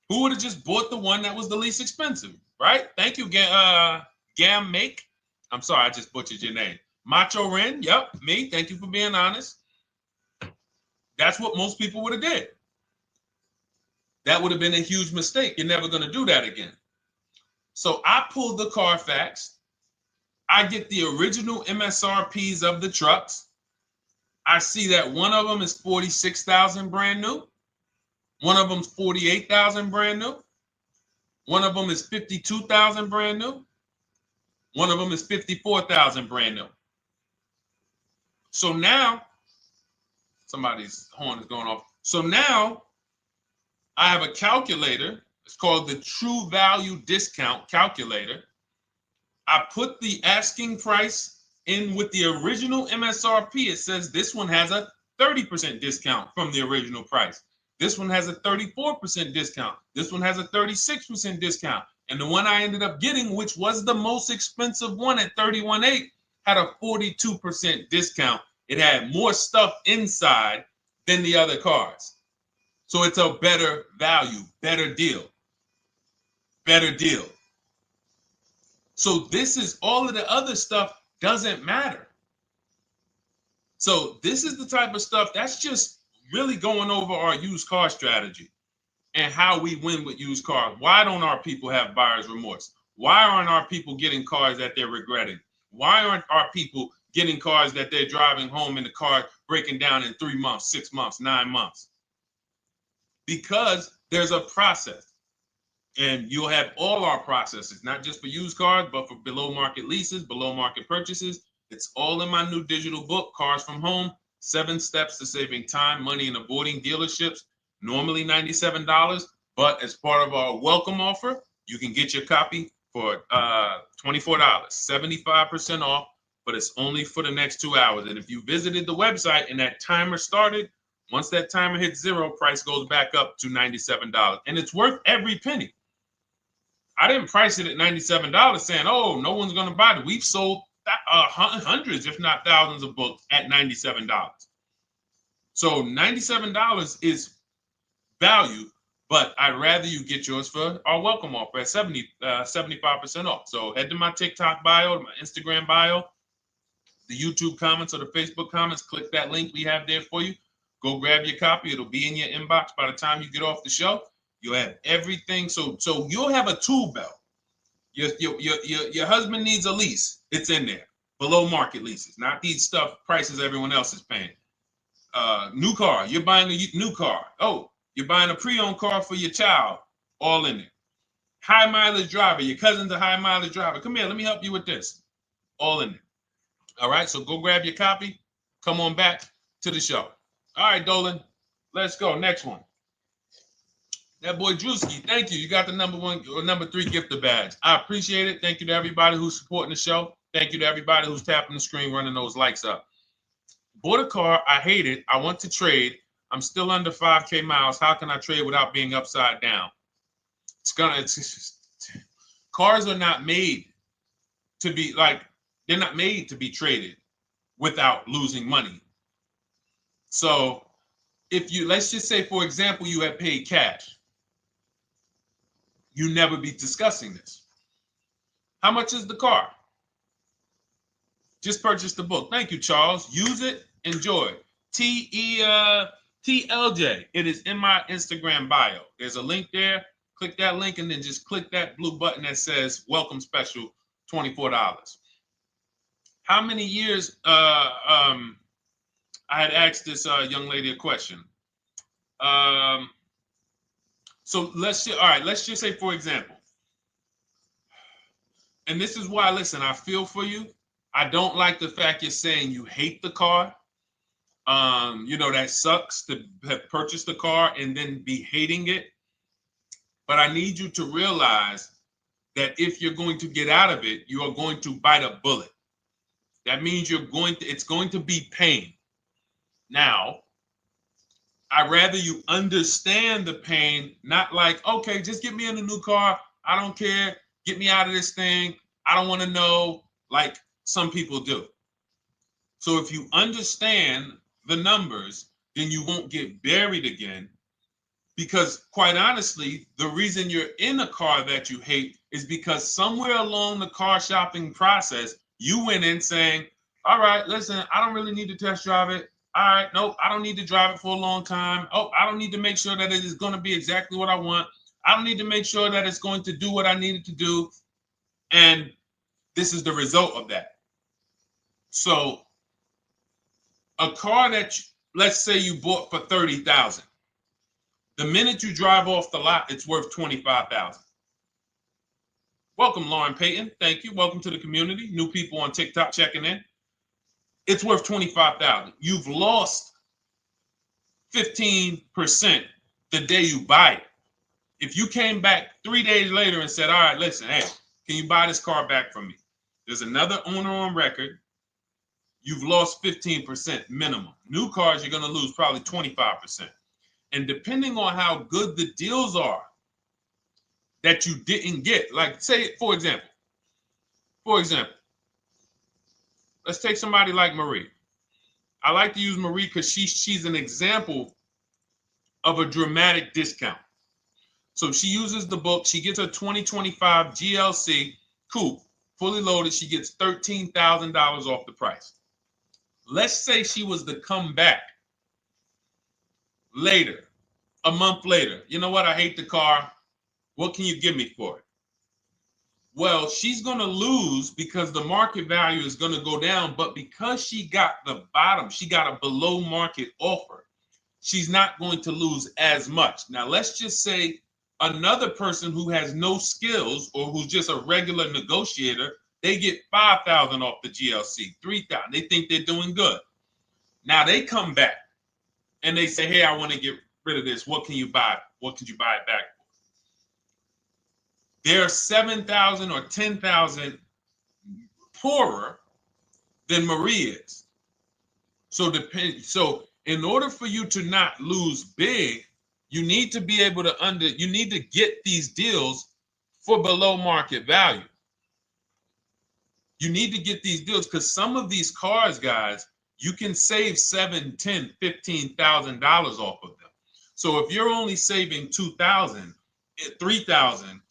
Who would have just bought the one that was the least expensive, right? Thank you, Gam Make. I'm sorry, I just butchered your name. Macho Ren, yep, me. Thank you for being honest. That's what most people would have did. That would have been a huge mistake. You're never going to do that again. So I pulled the Carfax. I get the original MSRPs of the trucks. I see that one of them is $46,000 brand new. One of them's $48,000 brand new. One of them is $52,000 brand new. One of them is $54,000 brand new. So now, somebody's horn is going off. So now I have a calculator. It's called the True Value Discount Calculator. I put the asking price in with the original MSRP. It says this one has a 30% discount from the original price. This one has a 34% discount. This one has a 36% discount. And the one I ended up getting, which was the most expensive one at $31,800, had a 42% discount. It had more stuff inside than the other cars. So it's a better value, better deal. Better deal. So this is all of the other stuff doesn't matter. So this is the type of stuff that's just really going over our used car strategy and how we win with used cars. Why don't our people have buyer's remorse? Why aren't our people getting cars that they're regretting? Why aren't our people getting cars that they're driving home and the car breaking down in 3 months, 6 months, 9 months? Because there's a process. And you'll have all our processes, not just for used cars, but for below market leases, below market purchases. It's all in my new digital book, Cars from Home, 7 Steps to Saving Time, Money, and Avoiding Dealerships. Normally $97, but as part of our welcome offer, you can get your copy for $24, 75% off, but it's only for the next 2 hours. And if you visited the website and that timer started, once that timer hits 0, price goes back up to $97. And it's worth every penny. I didn't price it at $97 saying, oh, no one's going to buy it. We've sold hundreds, if not thousands of books at $97. So $97 is value, But I'd rather you get yours for our welcome offer at 75% off. So head to my TikTok bio, my Instagram bio, the YouTube comments or the Facebook comments. Click that link we have there for you. Go grab your copy. It'll be in your inbox by the time you get off the show. You'll have everything. So you'll have a tool belt. Your husband needs a lease. It's in there. Below market leases, not these stuff prices everyone else is paying. New car. You're buying a new car. Oh, you're buying a pre-owned car for your child. All in there. High mileage driver. Your cousin's a high mileage driver. Come here. Let me help you with this. All in there. All right. So go grab your copy. Come on back to the show. All right, Dolan. Let's go. Next one. That boy Drewski, thank you. You got the number 1 or number 3 gifter badge. I appreciate it. Thank you to everybody who's supporting the show. Thank you to everybody who's tapping the screen, running those likes up. Bought a car. I hate it. I want to trade. I'm still under 5K miles. How can I trade without being upside down? Cars are not made to be they're not made to be traded without losing money. So let's just say, for example, you had paid cash. You never be discussing this. How much is the car? Just purchase the book. Thank you, Charles. Use it. Enjoy. TLJ. It is in my Instagram bio. There's a link there. Click that link and then just click that blue button that says welcome special, $24. How many years? I had asked this young lady a question. So let's just say, for example, and this is why, listen, I feel for you. I don't like the fact you're saying you hate the car. That sucks to have purchased the car and then be hating it. But I need you to realize that if you're going to get out of it, you are going to bite a bullet. That means it's going to be pain. Now, I'd rather you understand the pain, not like, okay, just get me in a new car. I don't care. Get me out of this thing. I don't want to know, like some people do. So if you understand the numbers, then you won't get buried again. Because quite honestly, the reason you're in a car that you hate is because somewhere along the car shopping process, you went in saying, all right, listen, I don't really need to test drive it. All right, nope, I don't need to drive it for a long time. Oh, I don't need to make sure that it is going to be exactly what I want. I don't need to make sure that it's going to do what I need it to do. And this is the result of that. So a car that, let's say you bought for $30,000. The minute you drive off the lot, it's worth $25,000. Welcome, Lauren Payton. Thank you. Welcome to the community. New people on TikTok checking in. It's worth $25,000. You've lost 15% the day you buy it. If you came back 3 days later and said, all right, listen, hey, can you buy this car back from me? There's another owner on record. You've lost 15% minimum. New cars, you're going to lose probably 25%. And depending on how good the deals are that you didn't get, like say, for example, let's take somebody like Marie. I like to use Marie because she's an example of a dramatic discount. So she uses the book. She gets her 2025 GLC coupe, fully loaded. She gets $13,000 off the price. Let's say she was to come back later, a month later. You know what? I hate the car. What can you give me for it? Well, she's going to lose because the market value is going to go down. But because she got the bottom, she got a below market offer, she's not going to lose as much. Now, let's just say another person who has no skills or who's just a regular negotiator, they get $5,000 off the GLC, $3,000. They think they're doing good. Now they come back and they say, hey, I want to get rid of this. What can you buy? What could you buy it back for? They're 7,000 or 10,000 poorer than Marie is. So in order for you to not lose big, you need to be able to you need to get these deals for below market value. You need to get these deals because some of these cars, guys, you can save $7,000, $10,000, $15,000 off of them. So if you're only saving 2,000, 3,000,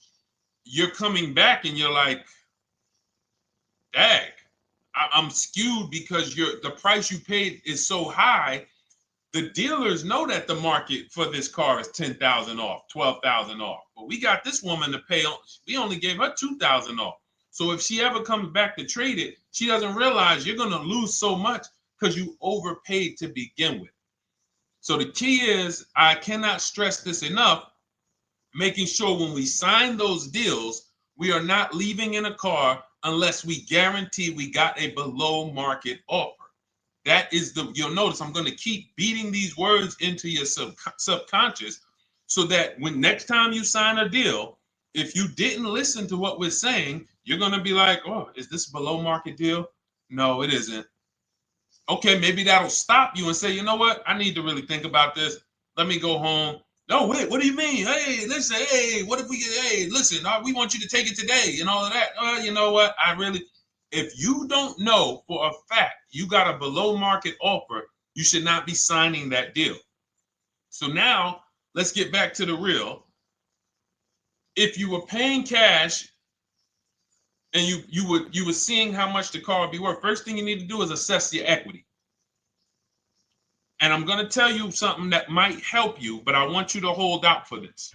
you're coming back and you're like, dag, I'm skewed because the price you paid is so high. The dealers know that the market for this car is 10,000 off, 12,000 off. But we got this woman to pay, we only gave her 2,000 off. So if she ever comes back to trade it, she doesn't realize you're going to lose so much because you overpaid to begin with. So the key is, I cannot stress this enough, making sure when we sign those deals, we are not leaving in a car unless we guarantee we got a below market offer. That is you'll notice I'm going to keep beating these words into your subconscious so that when next time you sign a deal, if you didn't listen to what we're saying, you're going to be like, oh, is this a below market deal? No, it isn't. Okay, maybe that'll stop you and say, you know what? I need to really think about this. Let me go home. No, wait, what do you mean? Hey, listen, hey, what if we get, hey, listen, we want you to take it today and all of that. You know what? If you don't know for a fact you got a below market offer, you should not be signing that deal. So now let's get back to the real. If you were paying cash and you were seeing how much the car would be worth, first thing you need to do is assess your equity. And I'm going to tell you something that might help you, but I want you to hold out for this.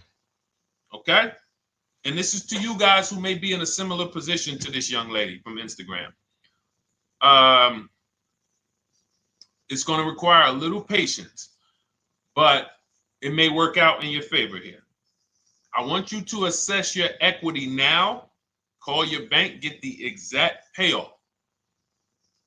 Okay? And this is to you guys who may be in a similar position to this young lady from Instagram. It's going to require a little patience, but it may work out in your favor here. I want you to assess your equity now, call your bank, get the exact payoff.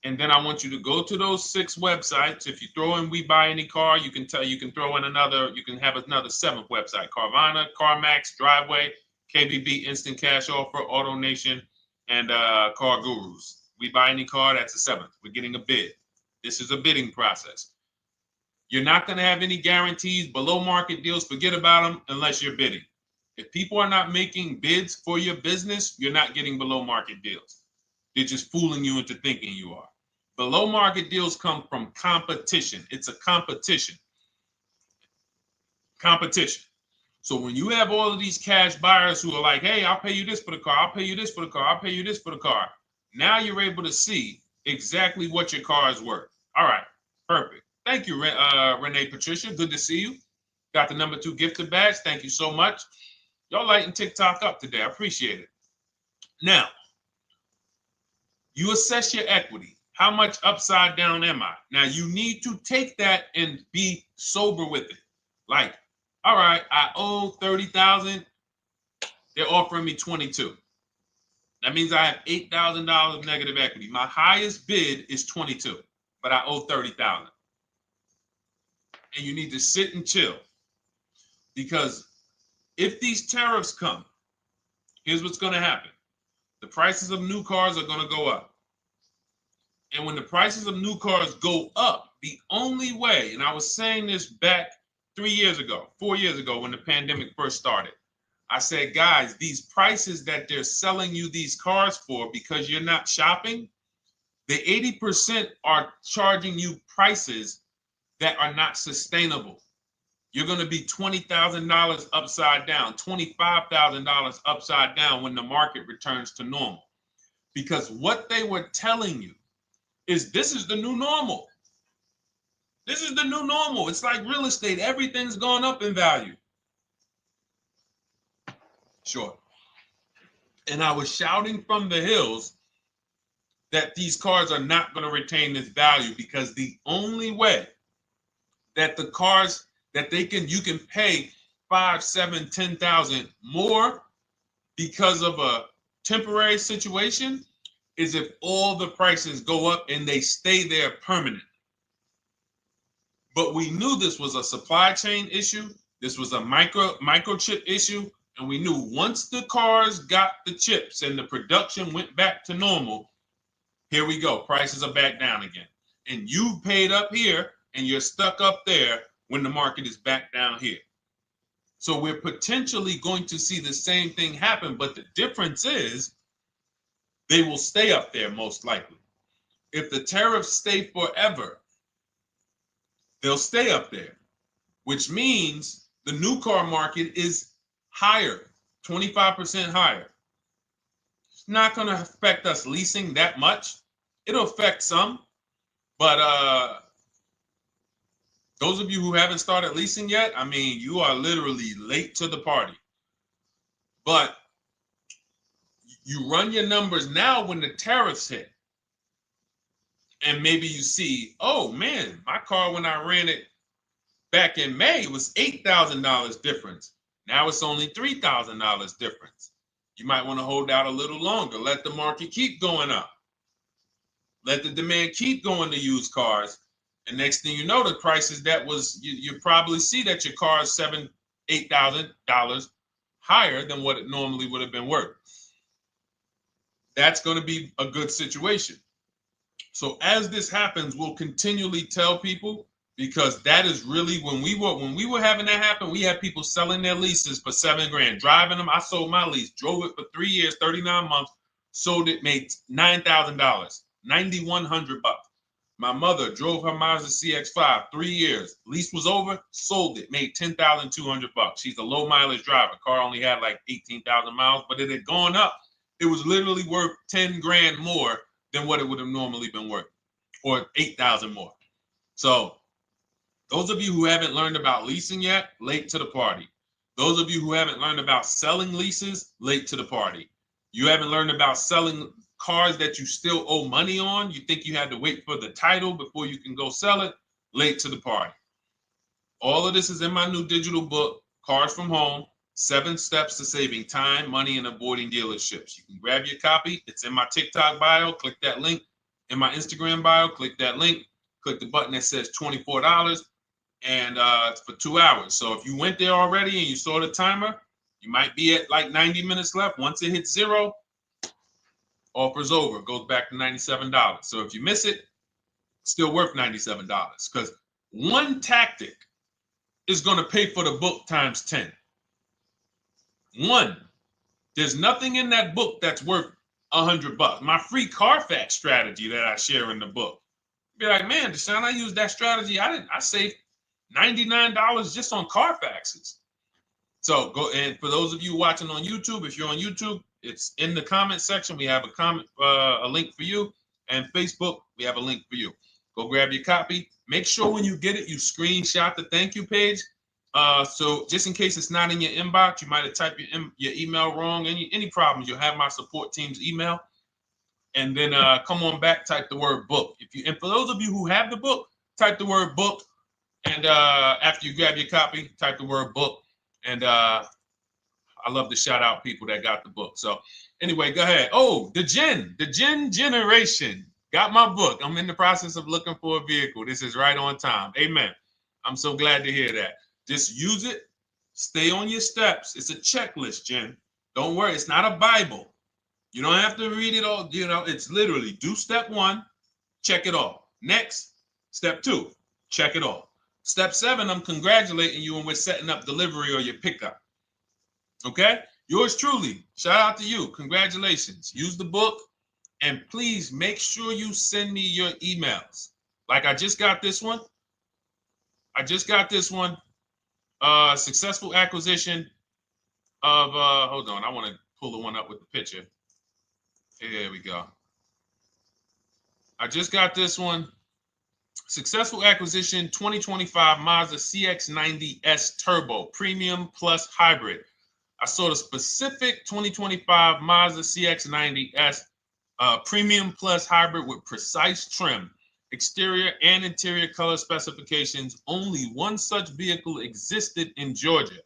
And then I want you to go to those 6 websites. If you throw in We Buy Any Car, you can throw in you can have another 7th website: Carvana, CarMax, Driveway, KBB, Instant Cash Offer, AutoNation, and Car Gurus. We Buy Any Car, that's the 7th. We're getting a bid. This is a bidding process. You're not going to have any guarantees, below market deals, forget about them unless you're bidding. If people are not making bids for your business, you're not getting below market deals. They're just fooling you into thinking you are. Below market deals come from competition. It's a competition. Competition. So when you have all of these cash buyers who are like, hey, I'll pay you this for the car, I'll pay you this for the car, I'll pay you this for the car. Now you're able to see exactly what your car is worth. All right, perfect. Thank you, Renee Patricia. Good to see you. Got the number 2 gifted badge. Thank you so much. Y'all lighting TikTok up today. I appreciate it. Now, you assess your equity. How much upside down am I? Now, you need to take that and be sober with it. Like, all right, I owe 30,000. They're offering me 22. That means I have $8,000 of negative equity. My highest bid is 22, but I owe 30,000. And you need to sit and chill, because if these tariffs come, here's what's going to happen. The prices of new cars are going to go up. And when the prices of new cars go up, the only way, and I was saying this back 4 years ago, when the pandemic first started, I said, guys, these prices that they're selling you these cars for because you're not shopping, the 80% are charging you prices that are not sustainable. You're going to be $20,000 upside down, $25,000 upside down when the market returns to normal. Because what they were telling you is this is the new normal. This is the new normal. It's like real estate. Everything's gone up in value. Sure. And I was shouting from the hills that these cars are not going to retain this value, because the only way that the cars that you can pay 5, 7, 10,000 more because of a temporary situation is if all the prices go up and they stay there permanently. But we knew this was a supply chain issue. This was a microchip issue. And we knew once the cars got the chips and the production went back to normal, here we go. Prices are back down again. And you paid up here and you're stuck up there when the market is back down here. So we're potentially going to see the same thing happen, but the difference is they will stay up there most likely. If the tariffs stay forever, they'll stay up there. which means the new car market is higher, 25% higher. It's not going to affect us leasing that much. It'll affect some, but those of you who haven't started leasing yet, I mean, you are literally late to the party. But you run your numbers now when the tariffs hit. And maybe you see, oh man, my car when I ran it back in May was $8,000 difference. Now it's only $3,000 difference. You might want to hold out a little longer. Let the market keep going up. Let the demand keep going to used cars. And next thing you know, the prices that was, you probably see that your car is $7,000, $8,000 higher than what it normally would have been worth. That's going to be a good situation. So as this happens, we'll continually tell people, because that is really when we were having that happen, we had people selling their leases for $7,000, driving them. I sold my lease, drove it for 3 years, 39 months, sold it, made $9,000, $9,100. My mother drove her Mazda CX-5, 3 years, lease was over, sold it, made $10,200. She's a low mileage driver. Car only had like 18,000 miles, but it had gone up. It was literally worth $10,000 more than what it would have normally been worth, or 8,000 more. So those of you who haven't learned about leasing yet, late to the party. Those of you who haven't learned about selling leases, late to the party. You haven't learned about selling cars that you still owe money on. You think you had to wait for the title before you can go sell it, late to the party. All of this is in my new digital book, Cars from Home, 7 Steps to Saving Time, Money, and Avoiding Dealerships. You can grab your copy. It's in my TikTok bio. Click that link. In my Instagram bio, click that link. Click the button that says $24, and it's for 2 hours. So if you went there already and you saw the timer, you might be at like 90 minutes left. Once it hits 0, offer's over. It goes back to $97. So if you miss it, it's still worth $97, because one tactic is going to pay for the book times 10. One, there's nothing in that book that's worth $100. My free Carfax strategy that I share in the book. Be like, man, Deshone, I used that strategy. I saved $99 just on Carfaxes. So go, and for those of you watching on YouTube, if you're on YouTube, it's in the comment section. We have a link for you, and Facebook, we have a link for you. Go grab your copy. Make sure when you get it, you screenshot the thank you page. So just in case it's not in your inbox, you might have typed your email wrong. Any problems, you'll have my support team's email. And then come on back, type the word book. And for those of you who have the book, type the word book. And after you grab your copy, type the word book. And I love to shout out people that got the book. So anyway, go ahead. Oh, the Gen Generation got my book. I'm in the process of looking for a vehicle. This is right on time. Amen. I'm so glad to hear that. Just use it. Stay on your steps. It's a checklist, Jen. Don't worry. It's not a Bible. You don't have to read it all. You know, it's literally do step 1, check it off. Next, step 2, check it off. Step 7, I'm congratulating you and we're setting up delivery or your pickup. Okay? Yours truly. Shout out to you. Congratulations. Use the book, and please make sure you send me your emails. Like I just got this one. Successful acquisition of, hold on. I want to pull the one up with the picture. There we go. I just got this one. Successful acquisition 2025 Mazda CX-90S Turbo Premium Plus Hybrid. I saw the specific 2025 Mazda CX-90S Premium Plus Hybrid with precise trim, exterior and interior color specifications. Only one such vehicle existed in Georgia.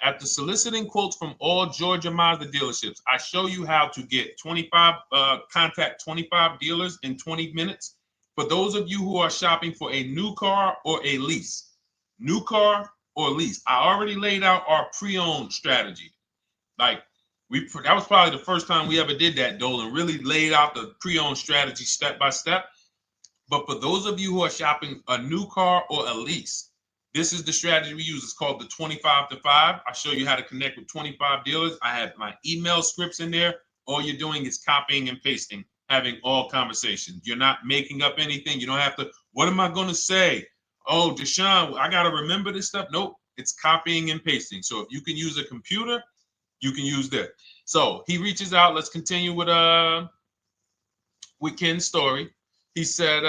After soliciting quotes from all Georgia Mazda dealerships, I show you how to get contact 25 dealers in 20 minutes. For those of you who are shopping for a new car or a lease, new car or lease, I already laid out our pre-owned strategy. Like that was probably the first time we ever did that, Dolan, really laid out the pre-owned strategy step by step. But for those of you who are shopping a new car or a lease, this is the strategy we use. It's called the 25 to 5. I show you how to connect with 25 dealers. I have my email scripts in there. All you're doing is copying and pasting, having all conversations. You're not making up anything. You don't have to, what am I going to say? Oh, Deshone, I got to remember this stuff. Nope, it's copying and pasting. So if you can use a computer, you can use that. So he reaches out. Let's continue with Ken's story. He said,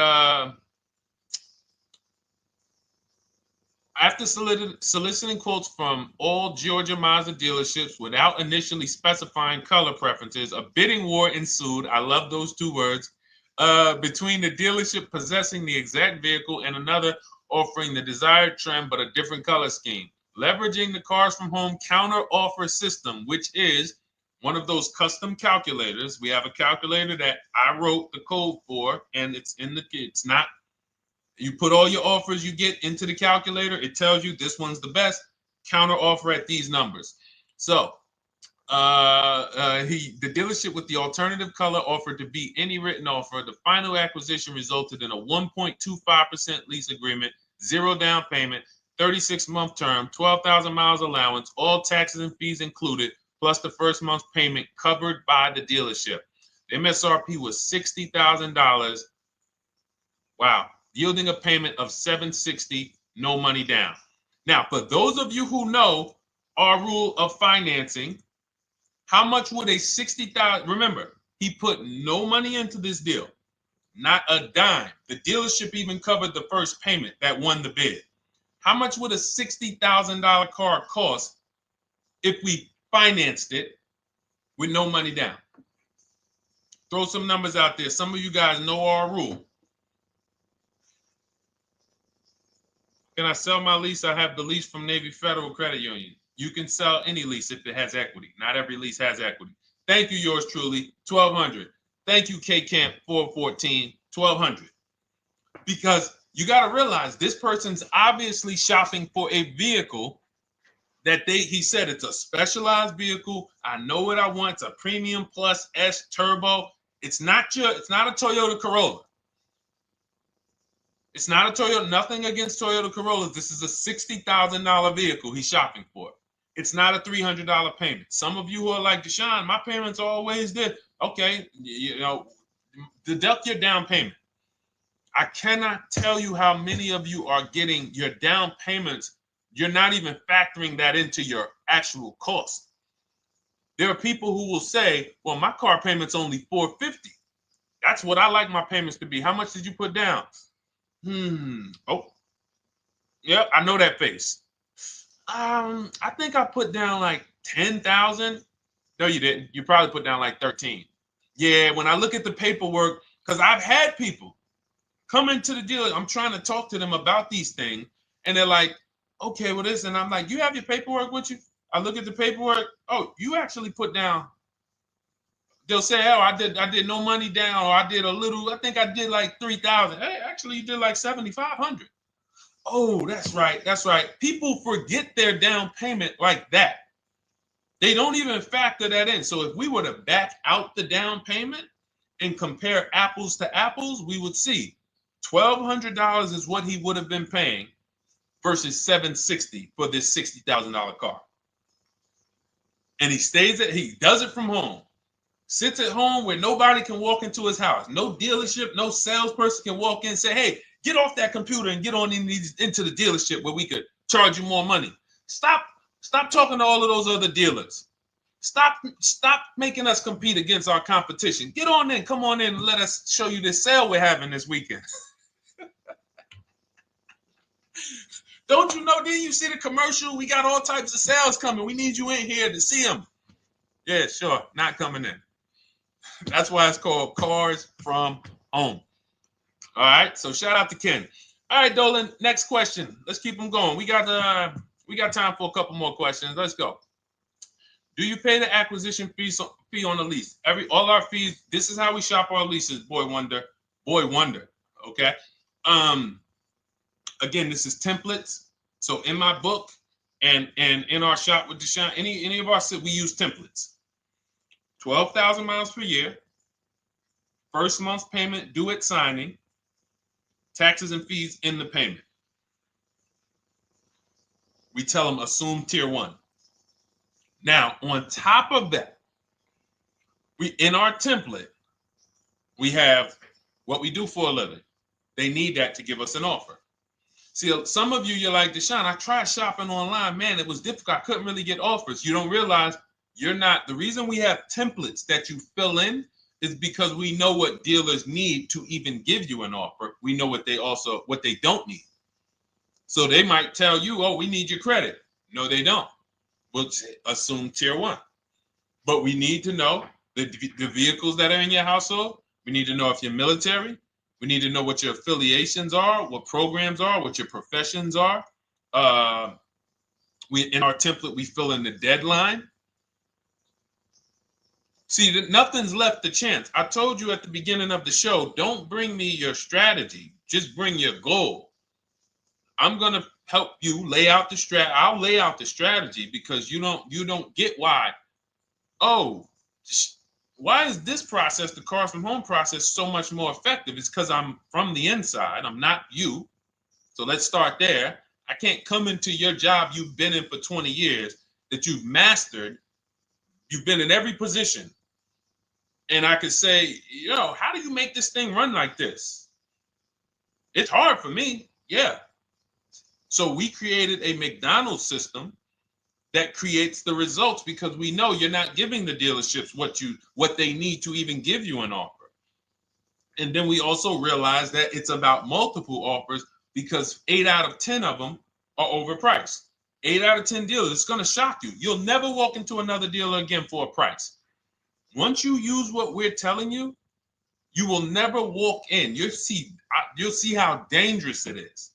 after soliciting quotes from all Georgia Mazda dealerships without initially specifying color preferences, a bidding war ensued. I love those two words. Between the dealership possessing the exact vehicle and another offering the desired trim but a different color scheme. Leveraging the Cars from Home counter offer system, which is one of those custom calculators. We have a calculator that I wrote the code for, and it's not. You put all your offers you get into the calculator. It tells you this one's the best. Counter offer at these numbers. So the dealership with the alternative color offered to beat any written offer. The final acquisition resulted in a 1.25% lease agreement, 0 down payment, 36-month term, 12,000 miles allowance, all taxes and fees included, plus the first month's payment covered by the dealership. The MSRP was $60,000. Wow. Yielding a payment of $760, no money down. Now, for those of you who know our rule of financing, how much would a $60,000? Remember, he put no money into this deal, not a dime. The dealership even covered the first payment that won the bid. How much would a $60,000 car cost if we financed it with no money down? Throw some numbers out there. Some of you guys know our rule. Can I sell my lease? I have the lease from Navy Federal Credit Union. You can sell any lease if it has equity. Not every lease has equity. Thank you, yours truly, 1200. Thank you, K Camp 414, 1200. Because you got to realize this person's obviously shopping for a vehicle that he said it's a specialized vehicle. I know what I want. It's a premium plus S turbo. It's not a Toyota Corolla. It's not a Toyota, nothing against Toyota Corollas. This is a $60,000 vehicle he's shopping for. It's not a $300 payment. Some of you who are like, Deshone, my payments are always there. Okay, deduct your down payment. I cannot tell you how many of you are getting your down payments. You're not even factoring that into your actual cost. There are people who will say, well, my car payment's only $450. That's what I like my payments to be. How much did you put down? Oh, yep, I know that face. I think I put down like 10,000. No, you didn't. You probably put down like 13. Yeah, when I look at the paperwork, because I've had people come into the dealer. I'm trying to talk to them about these things, and they're like, okay, well, this, and I'm like, you have your paperwork with you? I look at the paperwork. Oh, you actually put down. They'll say, oh, I did no money down, or I did a little. I think I did like 3,000. Hey, actually, you did like 7,500. Oh, that's right. That's right. People forget their down payment like that. They don't even factor that in. So if we were to back out the down payment and compare apples to apples, we would see $1,200 is what he would have been paying versus $760 for this $60,000 car. And he does it from home. Sits at home where nobody can walk into his house. No dealership, no salesperson can walk in and say, hey, get off that computer and get on into the dealership where we could charge you more money. Stop talking to all of those other dealers. Stop making us compete against our competition. Get on in, come on in and let us show you this sale we're having this weekend. Don't you know, didn't you see the commercial? We got all types of sales coming. We need you in here to see them. Yeah, sure, not coming in. That's why it's called Cars from Home. All right, so shout out to Ken. All right, Dolan, next question. Let's keep them going. We got time for a couple more questions. Let's go. Do you pay the acquisition fee on the lease? All our fees. This is how we shop our leases. Boy wonder. Okay. Again, this is templates. So in my book and in our shop with Deshone, any of our we use templates. 12,000 miles per year. First month's payment due at signing. Taxes and fees in the payment. We tell them assume tier 1. Now, on top of that, in our template, we have what we do for a living. They need that to give us an offer. See, some of you, you're like, Deshone, I tried shopping online. Man, it was difficult. I couldn't really get offers. You don't realize you're not. The reason we have templates that you fill in is because we know what dealers need to even give you an offer. We know what they don't need. So they might tell you, oh, we need your credit. No, they don't. We'll assume tier 1. But we need to know the vehicles that are in your household. We need to know if you're military. We need to know what your affiliations are, what programs are, what your professions are. In our template, we fill in the deadline. See, nothing's left to chance. I told you at the beginning of the show, don't bring me your strategy. Just bring your goal. I'm going to help you lay out the I'll lay out the strategy because you don't get why. Oh, why is this process, the Cars from Home process, so much more effective? It's because I'm from the inside. I'm not you. So let's start there. I can't come into your job you've been in for 20 years that you've mastered. You've been in every position. And I could say, how do you make this thing run like this? It's hard for me. Yeah. So we created a McDonald's system that creates the results because we know you're not giving the dealerships what they need to even give you an offer. And then we also realize that it's about multiple offers because 8 out of 10 of them are overpriced. 8 out of 10 dealers, it's going to shock you. You'll never walk into another dealer again for a price. Once you use what we're telling you, you will never walk in. You'll see how dangerous it is.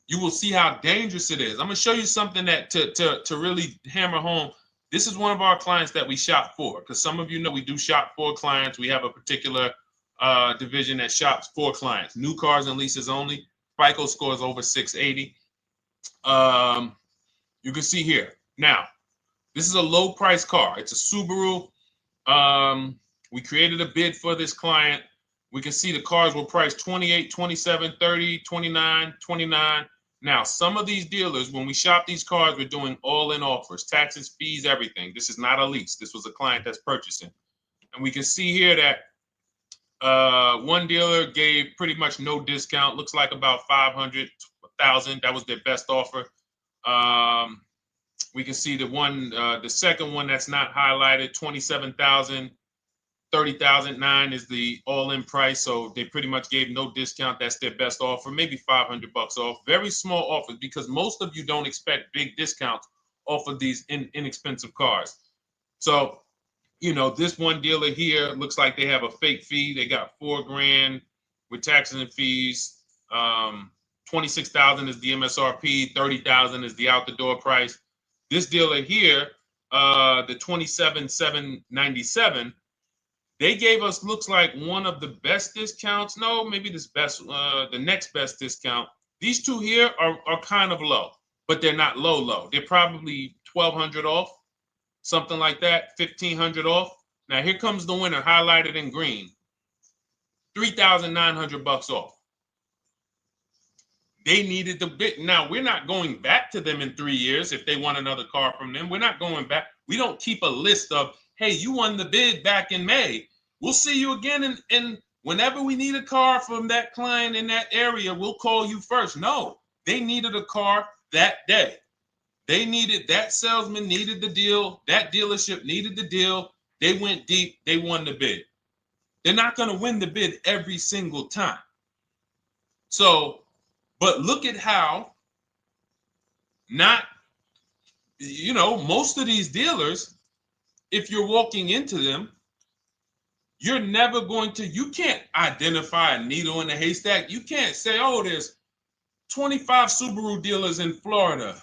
You will see how dangerous it is. I'm going to show you something that to really hammer home. This is one of our clients that we shop for, because some of you know we do shop for clients. We have a particular division that shops for clients. New cars and leases only. FICO score is over 680. You can see here. Now, this is a low price car. It's a Subaru. We created a bid for this client. We can see the cars were priced 28, 27, 30, 29, 29. Now, some of these dealers, when we shop these cars, we're doing all-in offers, taxes, fees, everything. This is not a lease. This was a client that's purchasing. And we can see here that one dealer gave pretty much no discount. Looks like about 500, 1,000. That was their best offer. We can see the second one that's not highlighted, 27,000. 30,009 is the all-in price, so they pretty much gave no discount. That's their best offer, maybe $500 off. Very small offers because most of you don't expect big discounts off of these inexpensive cars. So, this one dealer here looks like they have a fake fee. They got $4,000 with taxes and fees. 26,000 is the MSRP. 30,000 is the out the door price. This dealer here, the 27,797. They gave us, looks like, one of the best discounts. No, maybe the next best discount. These two here are kind of low, but they're not low. They're probably 1,200 off, something like that, 1,500 off. Now here comes the winner, highlighted in green, 3,900 off. They needed the bid. Now we're not going back to them in 3 years if they want another car from them. We're not going back. We don't keep a list of, hey, you won the bid back in May. We'll see you again. And whenever we need a car from that client in that area, we'll call you first. No, they needed a car that day. That salesman needed the deal. That dealership needed the deal. They went deep. They won the bid. They're not going to win the bid every single time. So, but look at how most of these dealers, if you're walking into them, you're never you can't identify a needle in the haystack. You can't say, oh, there's 25 Subaru dealers in Florida.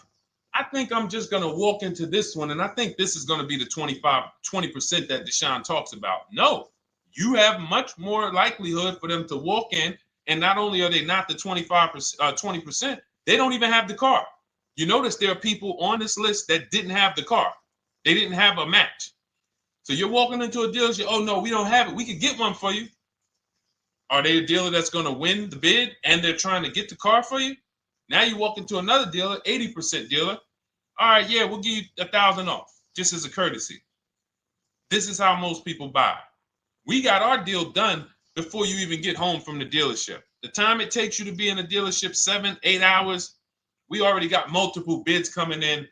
I think I'm just going to walk into this one, and I think this is going to be the 20% that Deshone talks about. No, you have much more likelihood for them to walk in, and not only are they not the 20%, they don't even have the car. You notice there are people on this list that didn't have the car. They didn't have a match. So you're walking into a dealership, oh, no, we don't have it. We could get one for you. Are they a dealer that's going to win the bid and they're trying to get the car for you? Now you walk into another dealer, 80% dealer. All right, yeah, we'll give you 1,000 off, just as a courtesy. This is how most people buy. We got our deal done before you even get home from the dealership. The time it takes you to be in a dealership, 7-8 hours, we already got multiple bids coming in.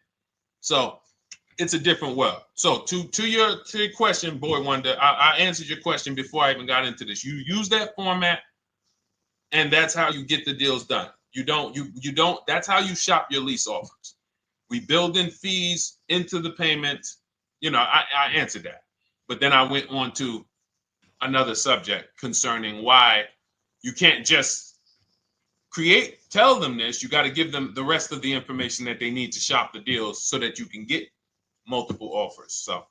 So it's a different world. So to your question, Boy Wonder, I answered your question before I even got into this. You use that format, and that's how you get the deals done. You don't, that's how you shop your lease offers. We build in fees into the payments. You know, I answered that. But then I went on to another subject concerning why you can't just tell them this. You got to give them the rest of the information that they need to shop the deals so that you can get multiple offers. So, all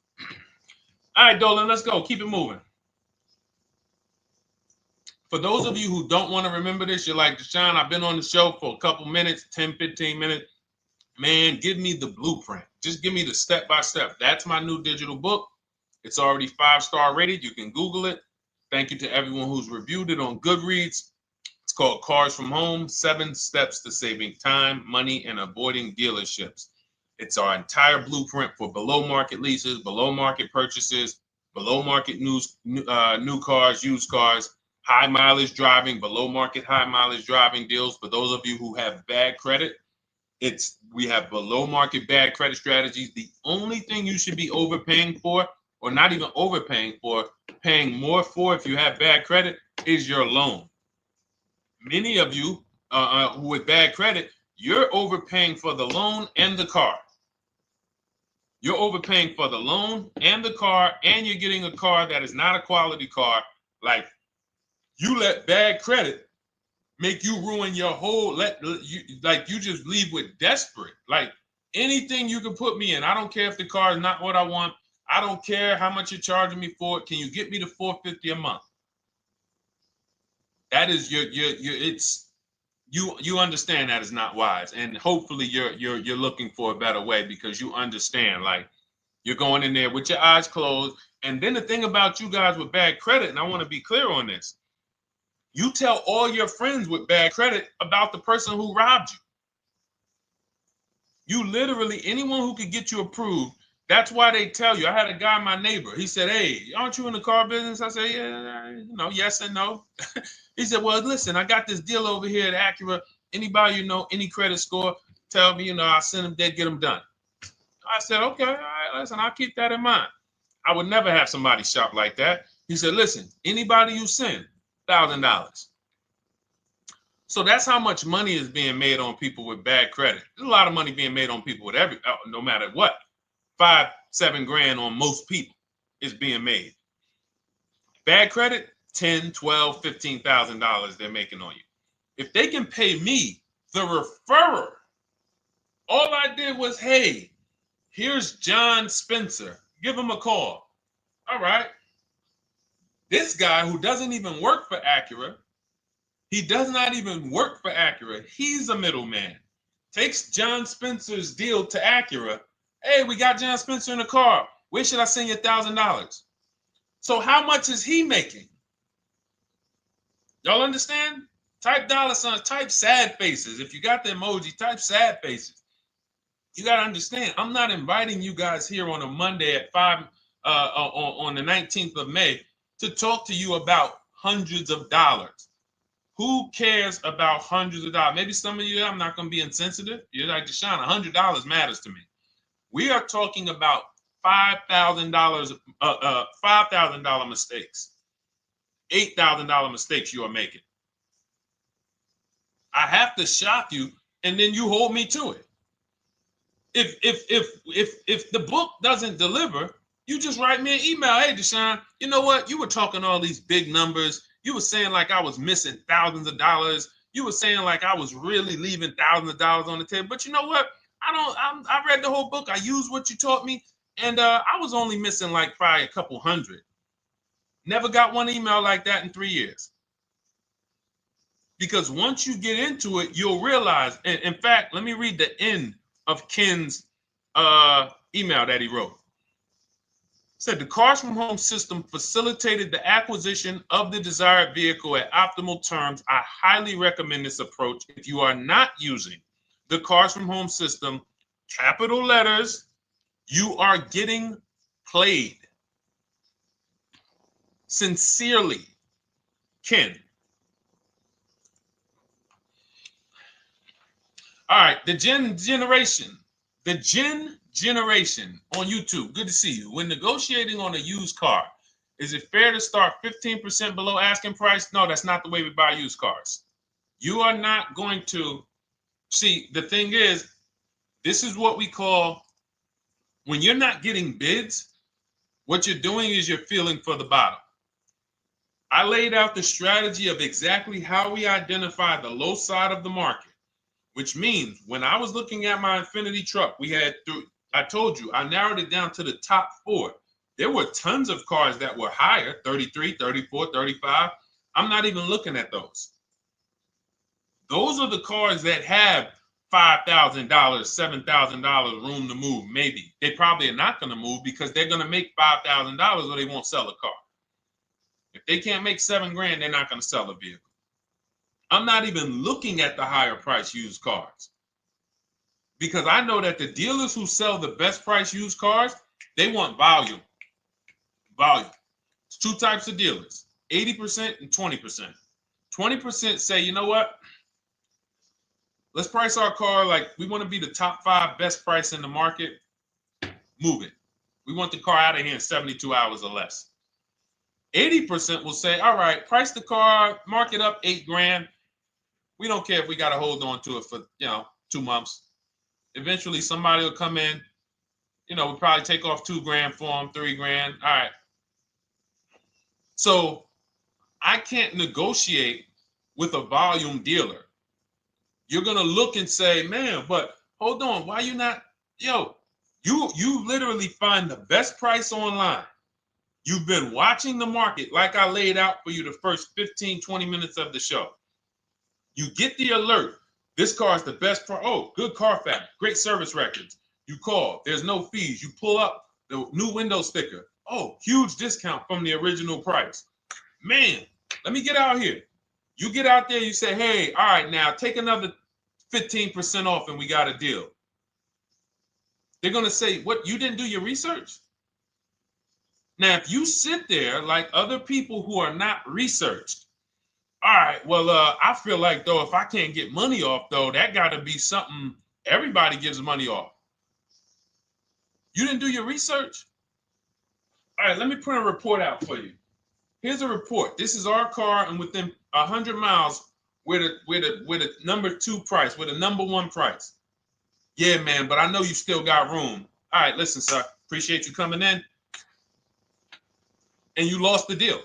right, Dolan, let's go. Keep it moving. For those of you who don't want to remember this, you're like, Deshone, I've been on the show for a couple minutes, 10, 15 minutes. Man, give me the blueprint. Just give me the step-by-step. That's my new digital book. It's already 5-star rated. You can Google it. Thank you to everyone who's reviewed it on Goodreads. It's called Cars from Home, 7 Steps to Saving Time, Money, and Avoiding Dealerships. It's our entire blueprint for below market leases, below market purchases, below market new cars, used cars, high mileage driving, below market high mileage driving deals. For those of you who have bad credit, we have below market bad credit strategies. The only thing you should be overpaying for, or not even overpaying for, paying more for if you have bad credit, is your loan. Many of you with bad credit, you're overpaying for the loan and the car. You're overpaying for the loan and the car, and you're getting a car that is not a quality car. Like, you let bad credit make you ruin your whole, you just leave with desperate. Like, anything you can put me in. I don't care if the car is not what I want. I don't care how much you're charging me for it. Can you get me to $450 a month? That is you understand that is not wise. And hopefully you're looking for a better way, because you understand, like, you're going in there with your eyes closed. And then the thing about you guys with bad credit, and I want to be clear on this, you tell all your friends with bad credit about the person who robbed you. You literally, anyone who could get you approved, that's why they tell you. I had a guy, my neighbor, he said, hey, aren't you in the car business? I said, yeah, yes and no. He said, well, listen, I got this deal over here at Acura. Anybody you know, any credit score, tell me, I'll send them there, get them done. I said, okay, all right, listen, I'll keep that in mind. I would never have somebody shop like that. He said, listen, anybody you send, $1,000. So that's how much money is being made on people with bad credit. There's a lot of money being made on people with no matter what. 5-7 grand on most people is being made. Bad credit, $10,000, $12,000, $15,000 they're making on you. If they can pay me, the referrer, all I did was, hey, here's John Spencer. Give him a call. All right. This guy who doesn't even work for Acura, he does not even work for Acura. He's a middleman. Takes John Spencer's deal to Acura. Hey, we got John Spencer in the car. Where should I send you $1,000? So how much is he making? Y'all understand? Type dollar signs, type sad faces. If you got the emoji, type sad faces. You got to understand, I'm not inviting you guys here on a Monday at 5 on the 19th of May to talk to you about hundreds of dollars. Who cares about hundreds of dollars? Maybe some of you, I'm not going to be insensitive. You're like, Deshone, $100 matters to me. We are talking about $5,000 mistakes, $8,000 mistakes you are making. I have to shock you, and then you hold me to it. If the book doesn't deliver, you just write me an email. Hey, Deshone, you know what? You were talking all these big numbers. You were saying like I was missing thousands of dollars. You were saying like I was really leaving thousands of dollars on the table. But you know what? I read the whole book. I used what you taught me. And I was only missing like probably a couple hundred. Never got one email like that in 3 years. Because once you get into it, you'll realize. And in fact, let me read the end of Ken's email that he wrote. Said the Cars from Home system facilitated the acquisition of the desired vehicle at optimal terms. I highly recommend this approach. If you are not using the Cars from Home system, capital letters, you are getting played. Sincerely, Ken. All right, the Gen Generation on YouTube. Good to see you. When negotiating on a used car, is it fair to start 15% below asking price? No, that's not the way we buy used cars. You are not going to see. The thing is, this is what we call, when you're not getting bids, what you're doing is you're feeling for the bottom. I laid out the strategy of exactly how we identify the low side of the market, which means when I was looking at my Infinity truck, I told you, I narrowed it down to the top 4. There were tons of cars that were higher, 33, 34, 35. I'm not even looking at those. Those are the cars that have $5,000, $7,000 room to move. Maybe they probably are not going to move because they're going to make $5,000 or they won't sell a car. If they can't make $7,000, they're not going to sell a vehicle. I'm not even looking at the higher price used cars because I know that the dealers who sell the best price used cars, they want volume. Volume. It's 2 types of dealers, 80% and 20%. 20% say, you know what? Let's price our car like we want to be the top 5 best price in the market. Move it. We want the car out of here in 72 hours or less. 80% will say, all right, price the car, mark it up $8,000. We don't care if we got to hold on to it for 2 months. Eventually, somebody will come in. We'll probably take off $2,000 for them, $3,000. All right. So I can't negotiate with a volume dealer. You're gonna look and say, man, but hold on, why you not? You literally find the best price online. You've been watching the market like I laid out for you the first 15, 20 minutes of the show. You get the alert. This car is the best price. Oh, good Carfax, great service records. You call, there's no fees. You pull up the new window sticker. Oh, huge discount from the original price. Man, let me get out here. You get out there, you say, hey, all right, now take another 15% off and we got a deal. They're going to say, what, you didn't do your research? Now, if you sit there like other people who are not researched, all right, well, I feel like, though, if I can't get money off, though, that got to be something everybody gives money off. You didn't do your research? All right, let me print a report out for you. Here's a report. This is our car, and within 100 miles, we're the number 2 price, we're the number 1 price. Yeah, man, but I know you still got room. All right, listen, sir, appreciate you coming in. And you lost the deal.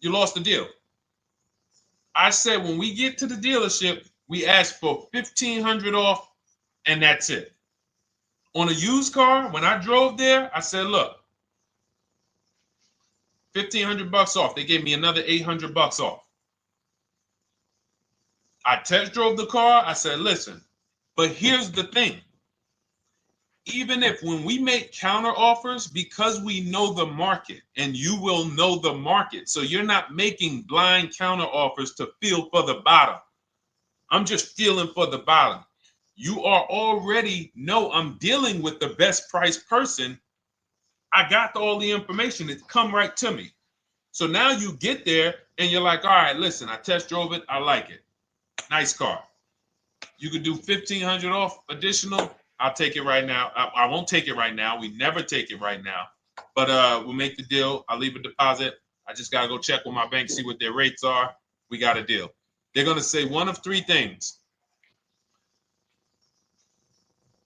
You lost the deal. I said when we get to the dealership, we ask for $1,500 off, and that's it. On a used car, when I drove there, I said, look, $1,500 off. They gave me another $800 off. I test drove the car. I said, listen, but here's the thing. Even if when we make counter offers, because we know the market, and you will know the market, so you're not making blind counter offers to feel for the bottom. I'm just feeling for the bottom. You are already know I'm dealing with the best price person. I got all the information. It's come right to me. So now you get there and you're like, all right, listen, I test drove it. I like it. Nice car. You could do $1,500 off additional. I'll take it right now. I won't take it right now. We never take it right now. But we'll make the deal. I'll leave a deposit. I just got to go check with my bank, see what their rates are. We got a deal. They're going to say one of 3 things.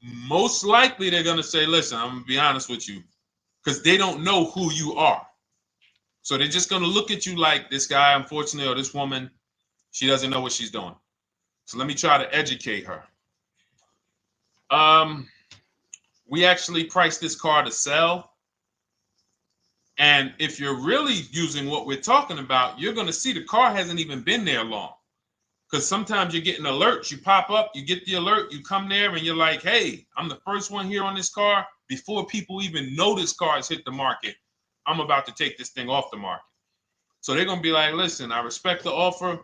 Most likely they're going to say, listen, I'm going to be honest with you, because they don't know who you are. So they're just going to look at you like this guy, unfortunately, or this woman, she doesn't know what she's doing. So let me try to educate her. We actually priced this car to sell. And if you're really using what we're talking about, you're going to see the car hasn't even been there long. Because sometimes you're getting alerts. You pop up, you get the alert, you come there, and you're like, hey, I'm the first one here on this car. Before people even know this car has hit the market, I'm about to take this thing off the market. So they're going to be like, listen, I respect the offer.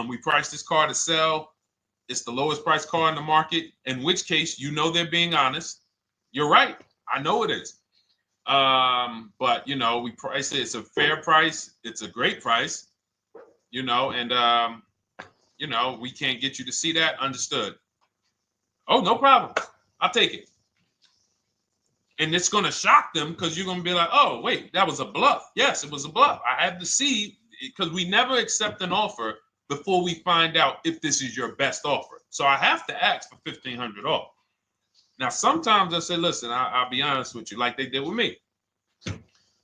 We priced this car to sell. It's the lowest price car in the market, in which case, they're being honest. You're right. I know it is. But, we price it. It's a fair price. It's a great price, and, you know, we can't get you to see that. Understood. Oh, no problem. I'll take it. And it's going to shock them because you're going to be like, oh, wait, that was a bluff. Yes, it was a bluff. I had to see, because we never accept an offer before we find out if this is your best offer. So I have to ask for $1,500 off. Now, sometimes I say, listen, I'll be honest with you, like they did with me.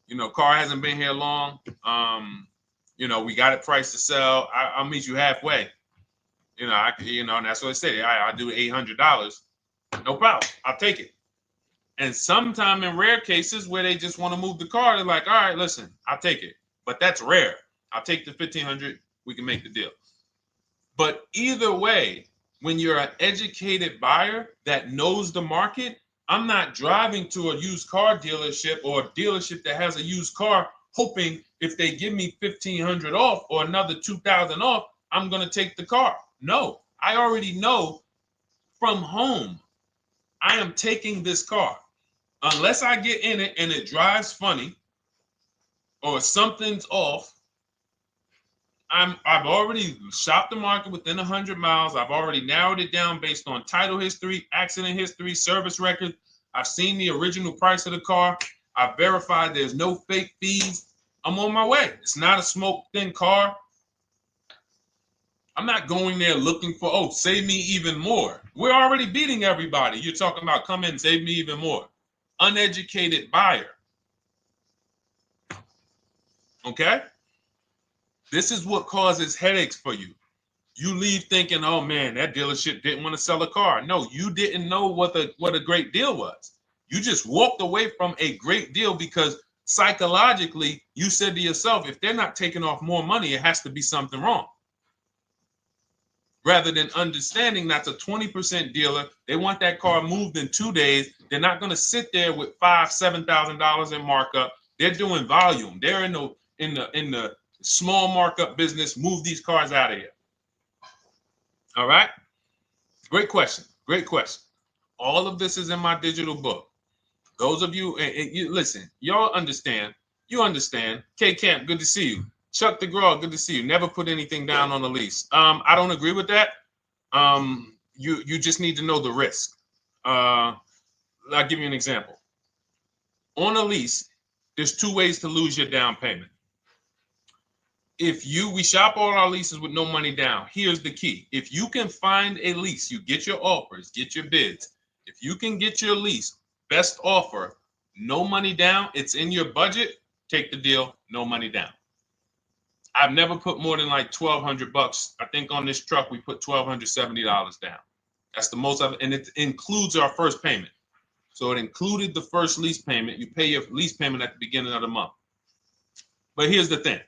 You know, car hasn't been here long. You know, we got it priced to sell. I'll meet you halfway. You know, and that's what I say. I'll do $800. No problem. I'll take it. And sometime in rare cases where they just want to move the car, they're like, all right, listen, I'll take it. But that's rare. I'll take the $1,500. We can make the deal. But either way, when you're an educated buyer that knows the market, I'm not driving to a used car dealership or a dealership that has a used car hoping if they give me $1,500 off or another $2,000 off, I'm going to take the car. No, I already know from home I am taking this car. Unless I get in it and it drives funny or something's off, I've already shopped the market within 100 miles. I've already narrowed it down based on title history, accident history, service record. I've seen the original price of the car. I've verified there's no fake fees. I'm on my way. It's not a smoke thin car. I'm not going there looking for, oh, save me even more. We're already beating everybody. You're talking about come in, save me even more. Uneducated buyer. Okay? This is what causes headaches for you. You leave thinking, oh man, that dealership didn't want to sell a car. No, you didn't know what a great deal was. You just walked away from a great deal because psychologically you said to yourself, if they're not taking off more money, it has to be something wrong. Rather than understanding that's a 20% dealer, they want that car moved in 2 days. They're not going to sit there with $5,000, $7,000 in markup. They're doing volume. They're in the small markup business. Move these cars out of here. All right. Great question. Great question. All of this is in my digital book. Those of you, and you listen, y'all understand. You understand. K Camp, good to see you. Chuck DeGraw, good to see you. Never put anything down on the lease. I don't agree with that. You just need to know the risk. I'll give you an example. On a lease, there's 2 ways to lose your down payment. We shop all our leases with no money down. Here's the key. If you can find a lease, you get your offers, get your bids. If you can get your lease, best offer, no money down, it's in your budget, take the deal, no money down. I've never put more than like $1,200. I think on this truck, we put $1,270 down. That's the most of it. And it includes our first payment. So it included the first lease payment. You pay your lease payment at the beginning of the month. But here's the thing.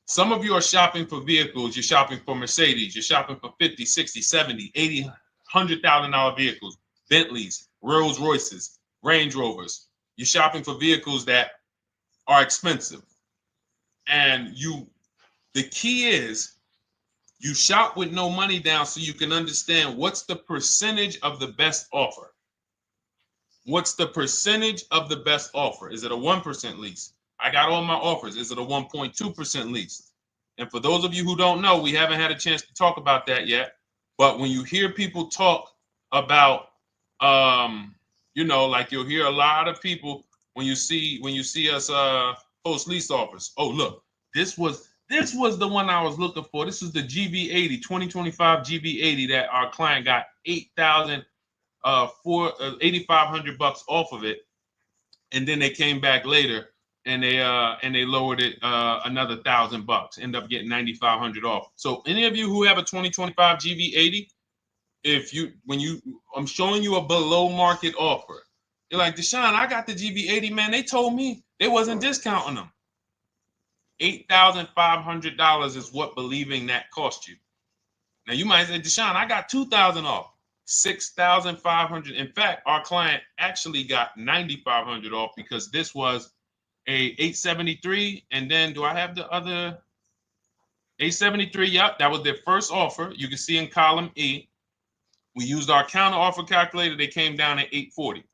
Some of you are shopping for vehicles. You're shopping for Mercedes. You're shopping for 50, 60, 70, 80, $100,000 vehicles, Bentleys, Rolls Royces, Range Rovers. You're shopping for vehicles that are expensive. And the key is you shop with no money down so you can understand what's the percentage of the best offer. What's the percentage of the best offer? Is it a 1% lease? I got all my offers. Is it a 1.2% lease? And for those of you who don't know, we haven't had a chance to talk about that yet. But when you hear people talk about, like you'll hear a lot of people when you see us post lease offers. Oh, look, this was the one I was looking for. This is the GV80, 2025 GV80 that our client got $8,500 off of it, and then they came back later and they lowered it another $1,000. End up getting $9,500 off. So any of you who have a 2025 GV80, I'm showing you a below market offer. You're like, Deshone, I got the GV80, man. They told me they wasn't discounting them. $8,500 is what believing that cost you. Now you might say, Deshone, I got $2,000 off. $6,500. In fact, our client actually got $9,500 off because this was a 873. And then do I have the other 873? Yep, that was their first offer. You can see in column E. We used our counter offer calculator. They came down at 840.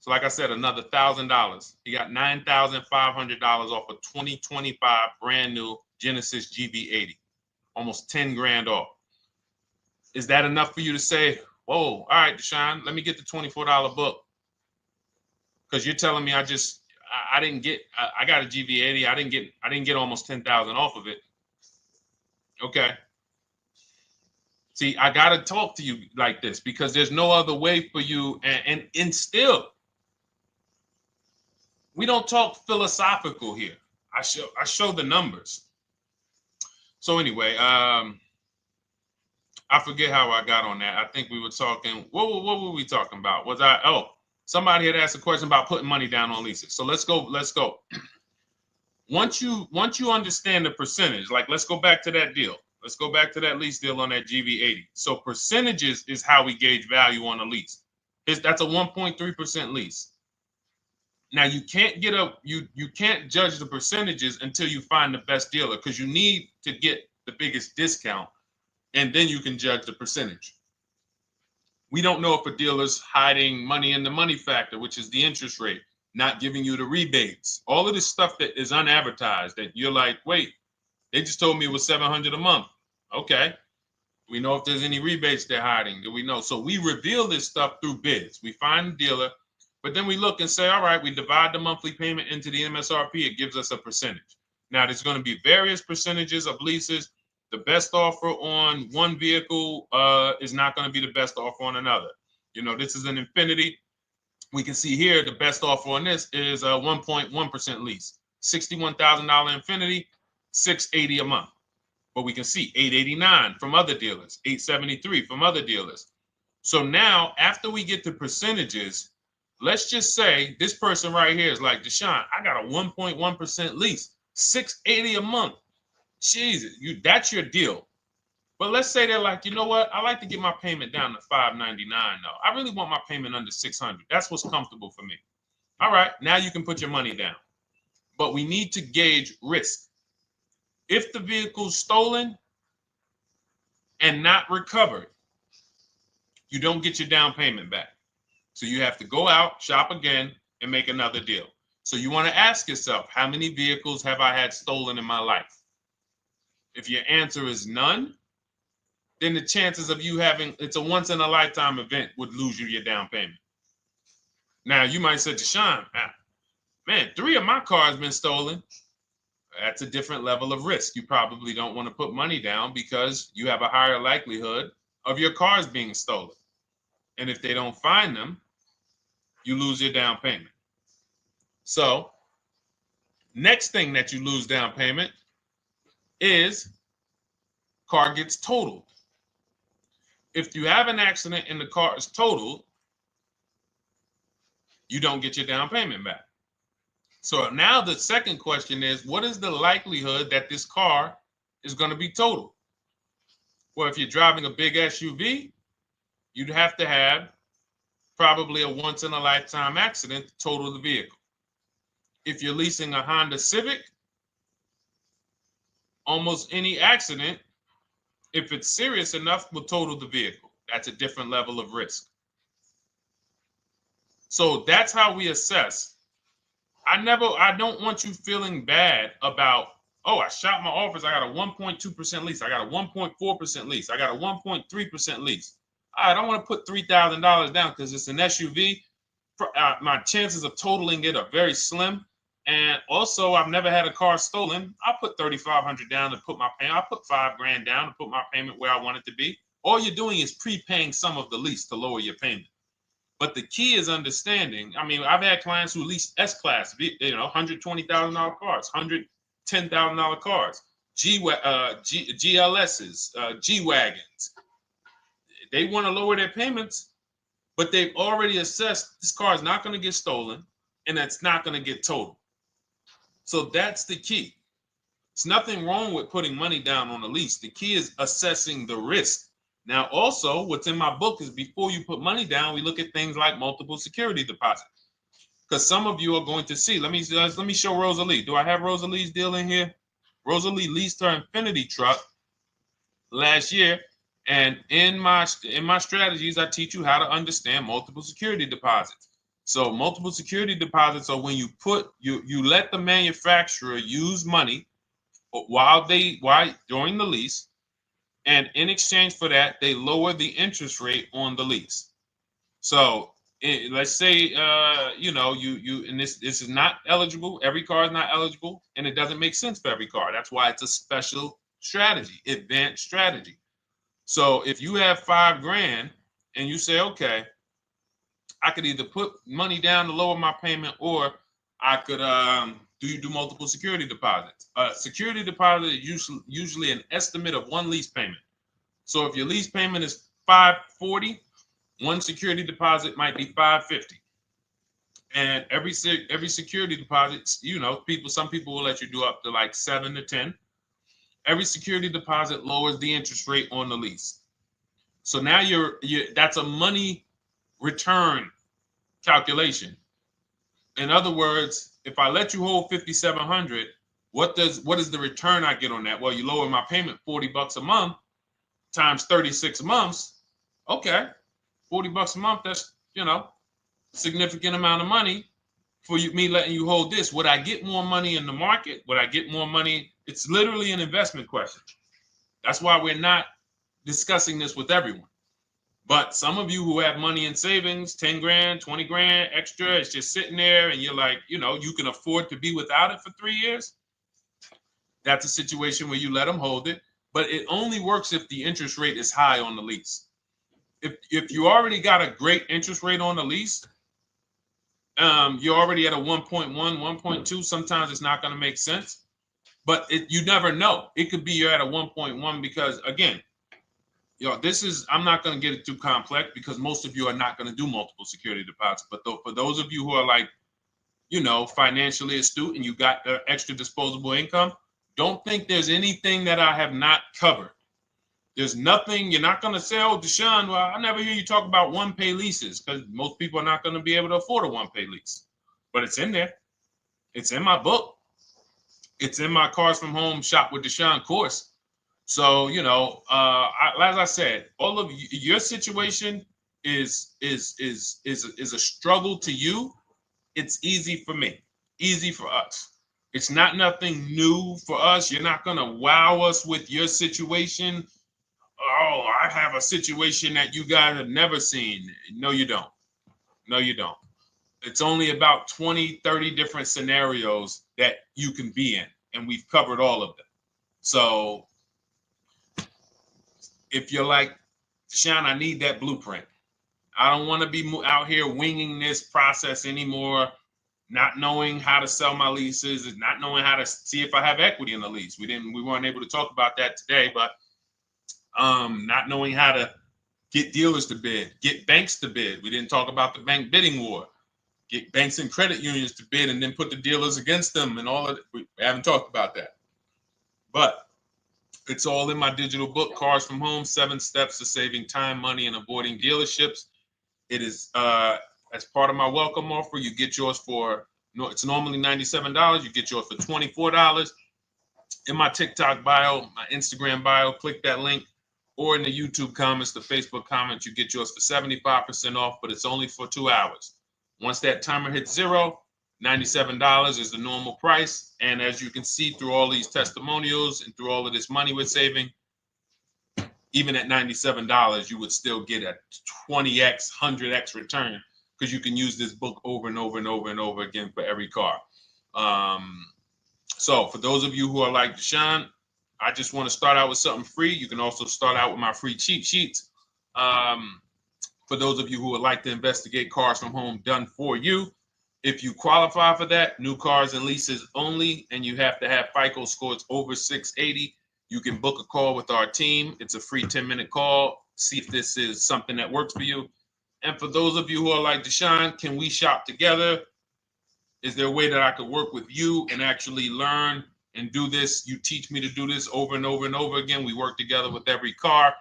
So like I said, another $1,000. He got $9,500 off a 2025 brand new Genesis GV80. almost 10 grand off. Is that enough for you to say, whoa, all right, Deshone, let me get the $24 book? Because you're telling me I didn't get, I got a GV80. I didn't get almost 10,000 off of it. Okay. See, I got to talk to you like this because there's no other way for you. And still, we don't talk philosophical here. I show the numbers. So anyway, I forget how I got on that. I think we were talking, what were we talking about? Somebody had asked a question about putting money down on leases. So let's go. Once you understand the percentage, like let's go back to that deal. Let's go back to that lease deal on that GV80. So percentages is how we gauge value on a lease. That's a 1.3% lease. Now you can't you can't judge the percentages until you find the best dealer, because you need to get the biggest discount, and then you can judge the percentage. We don't know if a dealer's hiding money in the money factor, which is the interest rate, not giving you the rebates, all of this stuff that is unadvertised that you're like, wait, they just told me it was $700 a month. Okay. We know if there's any rebates they're hiding. Do we know? So we reveal this stuff through bids. We find the dealer, but then we look and say, all right, we divide the monthly payment into the MSRP. It gives us a percentage. Now, there's going to be various percentages of leases. The best offer on one vehicle is not going to be the best offer on another. You know, this is an Infinity. We can see here the best offer on this is a 1.1% lease. $61,000 Infinity, $680 a month. But we can see $889 from other dealers, $873 from other dealers. So now, after we get the percentages, let's just say this person right here is like, Deshone, I got a 1.1% lease, $680 a month. Jesus, that's your deal. But let's say they're like, you know what? I like to get my payment down to $599 though. I really want my payment under $600. That's what's comfortable for me. All right, now you can put your money down. But we need to gauge risk. If the vehicle's stolen and not recovered, you don't get your down payment back. So you have to go out, shop again, and make another deal. So you want to ask yourself, how many vehicles have I had stolen in my life? If your answer is none, then the chances of you having, it's a once in a lifetime event, would lose you your down payment. Now you might say, Deshone, man, 3 of my cars been stolen. That's a different level of risk. You probably don't want to put money down because you have a higher likelihood of your cars being stolen. And if they don't find them, you lose your down payment. So next thing that you lose down payment is car gets totaled. If you have an accident and the car is totaled, you don't get your down payment back. So now the second question is, what is the likelihood that this car is going to be totaled? Well, if you're driving a big SUV, you'd have to have probably a once in a lifetime accident to total the vehicle. If you're leasing a Honda Civic, almost any accident, if it's serious enough, will total the vehicle. That's a different level of risk. So that's how we assess. I don't want you feeling bad about, oh, I shot my office, I got a 1.2% lease, I got a 1.4% lease, I got a 1.3% lease. I don't want to put $3,000 down because it's an SUV. My chances of totaling it are very slim. And also, I've never had a car stolen. I put $3,500 down to put my payment. I put $5,000 down to put my payment where I want it to be. All you're doing is prepaying some of the lease to lower your payment. But the key is understanding. I mean, I've had clients who lease S-Class, $120,000 cars, $110,000 cars, GLSs, G-Wagons. They want to lower their payments, but they've already assessed this car is not going to get stolen and it's not going to get totaled. So that's the key. There's nothing wrong with putting money down on a lease. The key is assessing the risk. Now, also, what's in my book is before you put money down, we look at things like multiple security deposits. Because some of you are going to see, let me show Rosalie. Do I have Rosalie's deal in here? Rosalie leased her Infinity truck last year. And in my strategies, I teach you how to understand multiple security deposits. So multiple security deposits are when you let the manufacturer use money during the lease And in exchange for that, they lower the interest rate on the lease. So let's say, and this is not eligible. Every car is not eligible, and it doesn't make sense for every car. That's why it's a special strategy, advanced strategy. So if you have $5,000 and you say, okay, I could either put money down to lower my payment, or I could do multiple security deposits. Security deposit is usually an estimate of one lease payment. So if your lease payment is $540, one security deposit might be $550. And every security deposit, some people will let you do up to like 7 to 10. Every security deposit lowers the interest rate on the lease. So now that's a money return calculation. In other words, if I let you hold $5,700, what is the return I get on that? Well, you lower my payment $40 a month times 36 months. Okay, $40 a month. That's significant amount of money for me letting you hold this. Would I get more money in the market? Would I get more money? It's literally an investment question. That's why we're not discussing this with everyone. But some of you who have money in savings, 10 grand, 20 grand extra, it's just sitting there, and you're like, you can afford to be without it for 3 years. That's a situation where you let them hold it, but it only works if the interest rate is high on the lease. If you already got a great interest rate on the lease, you're already at a 1.1, 1.2. Sometimes it's not going to make sense, but you never know. It could be you're at a 1.1 because, again, I'm not going to get it too complex because most of you are not going to do multiple security deposits. But for those of you who are like, financially astute and you got extra disposable income, don't think there's anything that I have not covered. There's nothing. You're not going to say, oh, Deshone, well, I never hear you talk about one-pay leases, because most people are not going to be able to afford a one-pay lease. But it's in there. It's in my book. It's in my Cars from Home Shop with Deshone course. So, as I said, all of your situation is a struggle to you. It's easy for me, easy for us. It's nothing new for us. You're not going to wow us with your situation. Oh, I have a situation that you guys have never seen. No, you don't. No, you don't. It's only about 20, 30 different scenarios that you can be in, and we've covered all of them. So if you're like, Deshone, I need that blueprint. I don't want to be out here winging this process anymore, not knowing how to sell my leases and not knowing how to see if I have equity in the lease. We weren't able to talk about that today, but not knowing how to get dealers to bid, get banks to bid. We didn't talk about the bank bidding war. Get banks and credit unions to bid and then put the dealers against them and all of it. We haven't talked about that. But it's all in my digital book, Cars from Home, 7 Steps to Saving Time, Money, and Avoiding Dealerships. It is as part of my welcome offer. You get yours it's normally $97. You get yours for $24. In my TikTok bio, my Instagram bio, click that link, or in the YouTube comments, the Facebook comments, you get yours for 75% off, but it's only for 2 hours. Once that timer hits 0, $97 is the normal price. And as you can see through all these testimonials and through all of this money we're saving, even at $97, you would still get a 20x, 100x return, because you can use this book over and over and over and over again for every car. So for those of you who are like, Deshone, I just want to start out with something free. You can also start out with my free cheat sheets. For those of you who would like to investigate Cars from Home done for you, if you qualify for that, new cars and leases only, and you have to have FICO scores over 680, you can book a call with our team. It's a free 10-minute call. See if this is something that works for you. And for those of you who are like, Deshone, can we shop together? Is there a way that I could work with you and actually learn and do this? You teach me to do this over and over and over again. We work together with every car.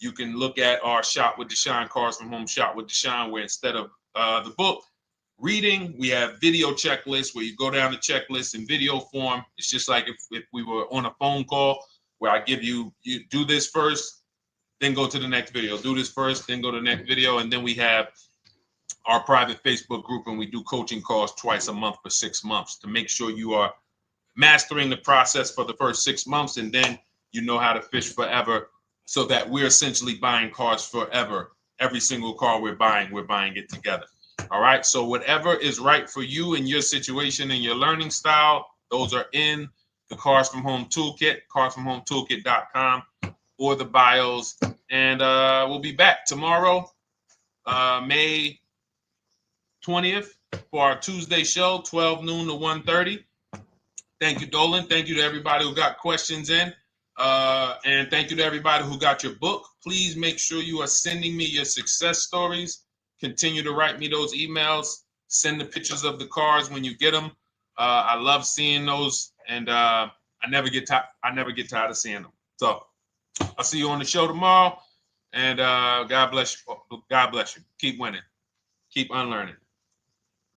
You can look at our Shop with Deshone, Cars from Home Shop with Deshone, where instead of the book reading, we have video checklists where you go down the checklist in video form. It's just like if we were on a phone call, where I give you do this first, then go to the next video. Do this first, then go to the next video. And then we have our private Facebook group, and we do coaching calls twice a month for 6 months to make sure you are mastering the process for the first 6 months, and then you know how to fish forever so that we're essentially buying cars forever. Every single car we're buying it together. All right. So whatever is right for you and your situation and your learning style, those are in the Cars from Home Toolkit, carsfromhometoolkit.com, or the bios. And we'll be back tomorrow, May 20th, for our Tuesday show, 12 noon to 1:30. Thank you, Dolan. Thank you to everybody who got questions in. And thank you to everybody who got your book. Please make sure you are sending me your success stories. Continue to write me those emails. Send the pictures of the cars when you get them. I love seeing those, and I never get tired of seeing them. So I'll see you on the show tomorrow. And God bless you. God bless you. Keep winning. Keep unlearning.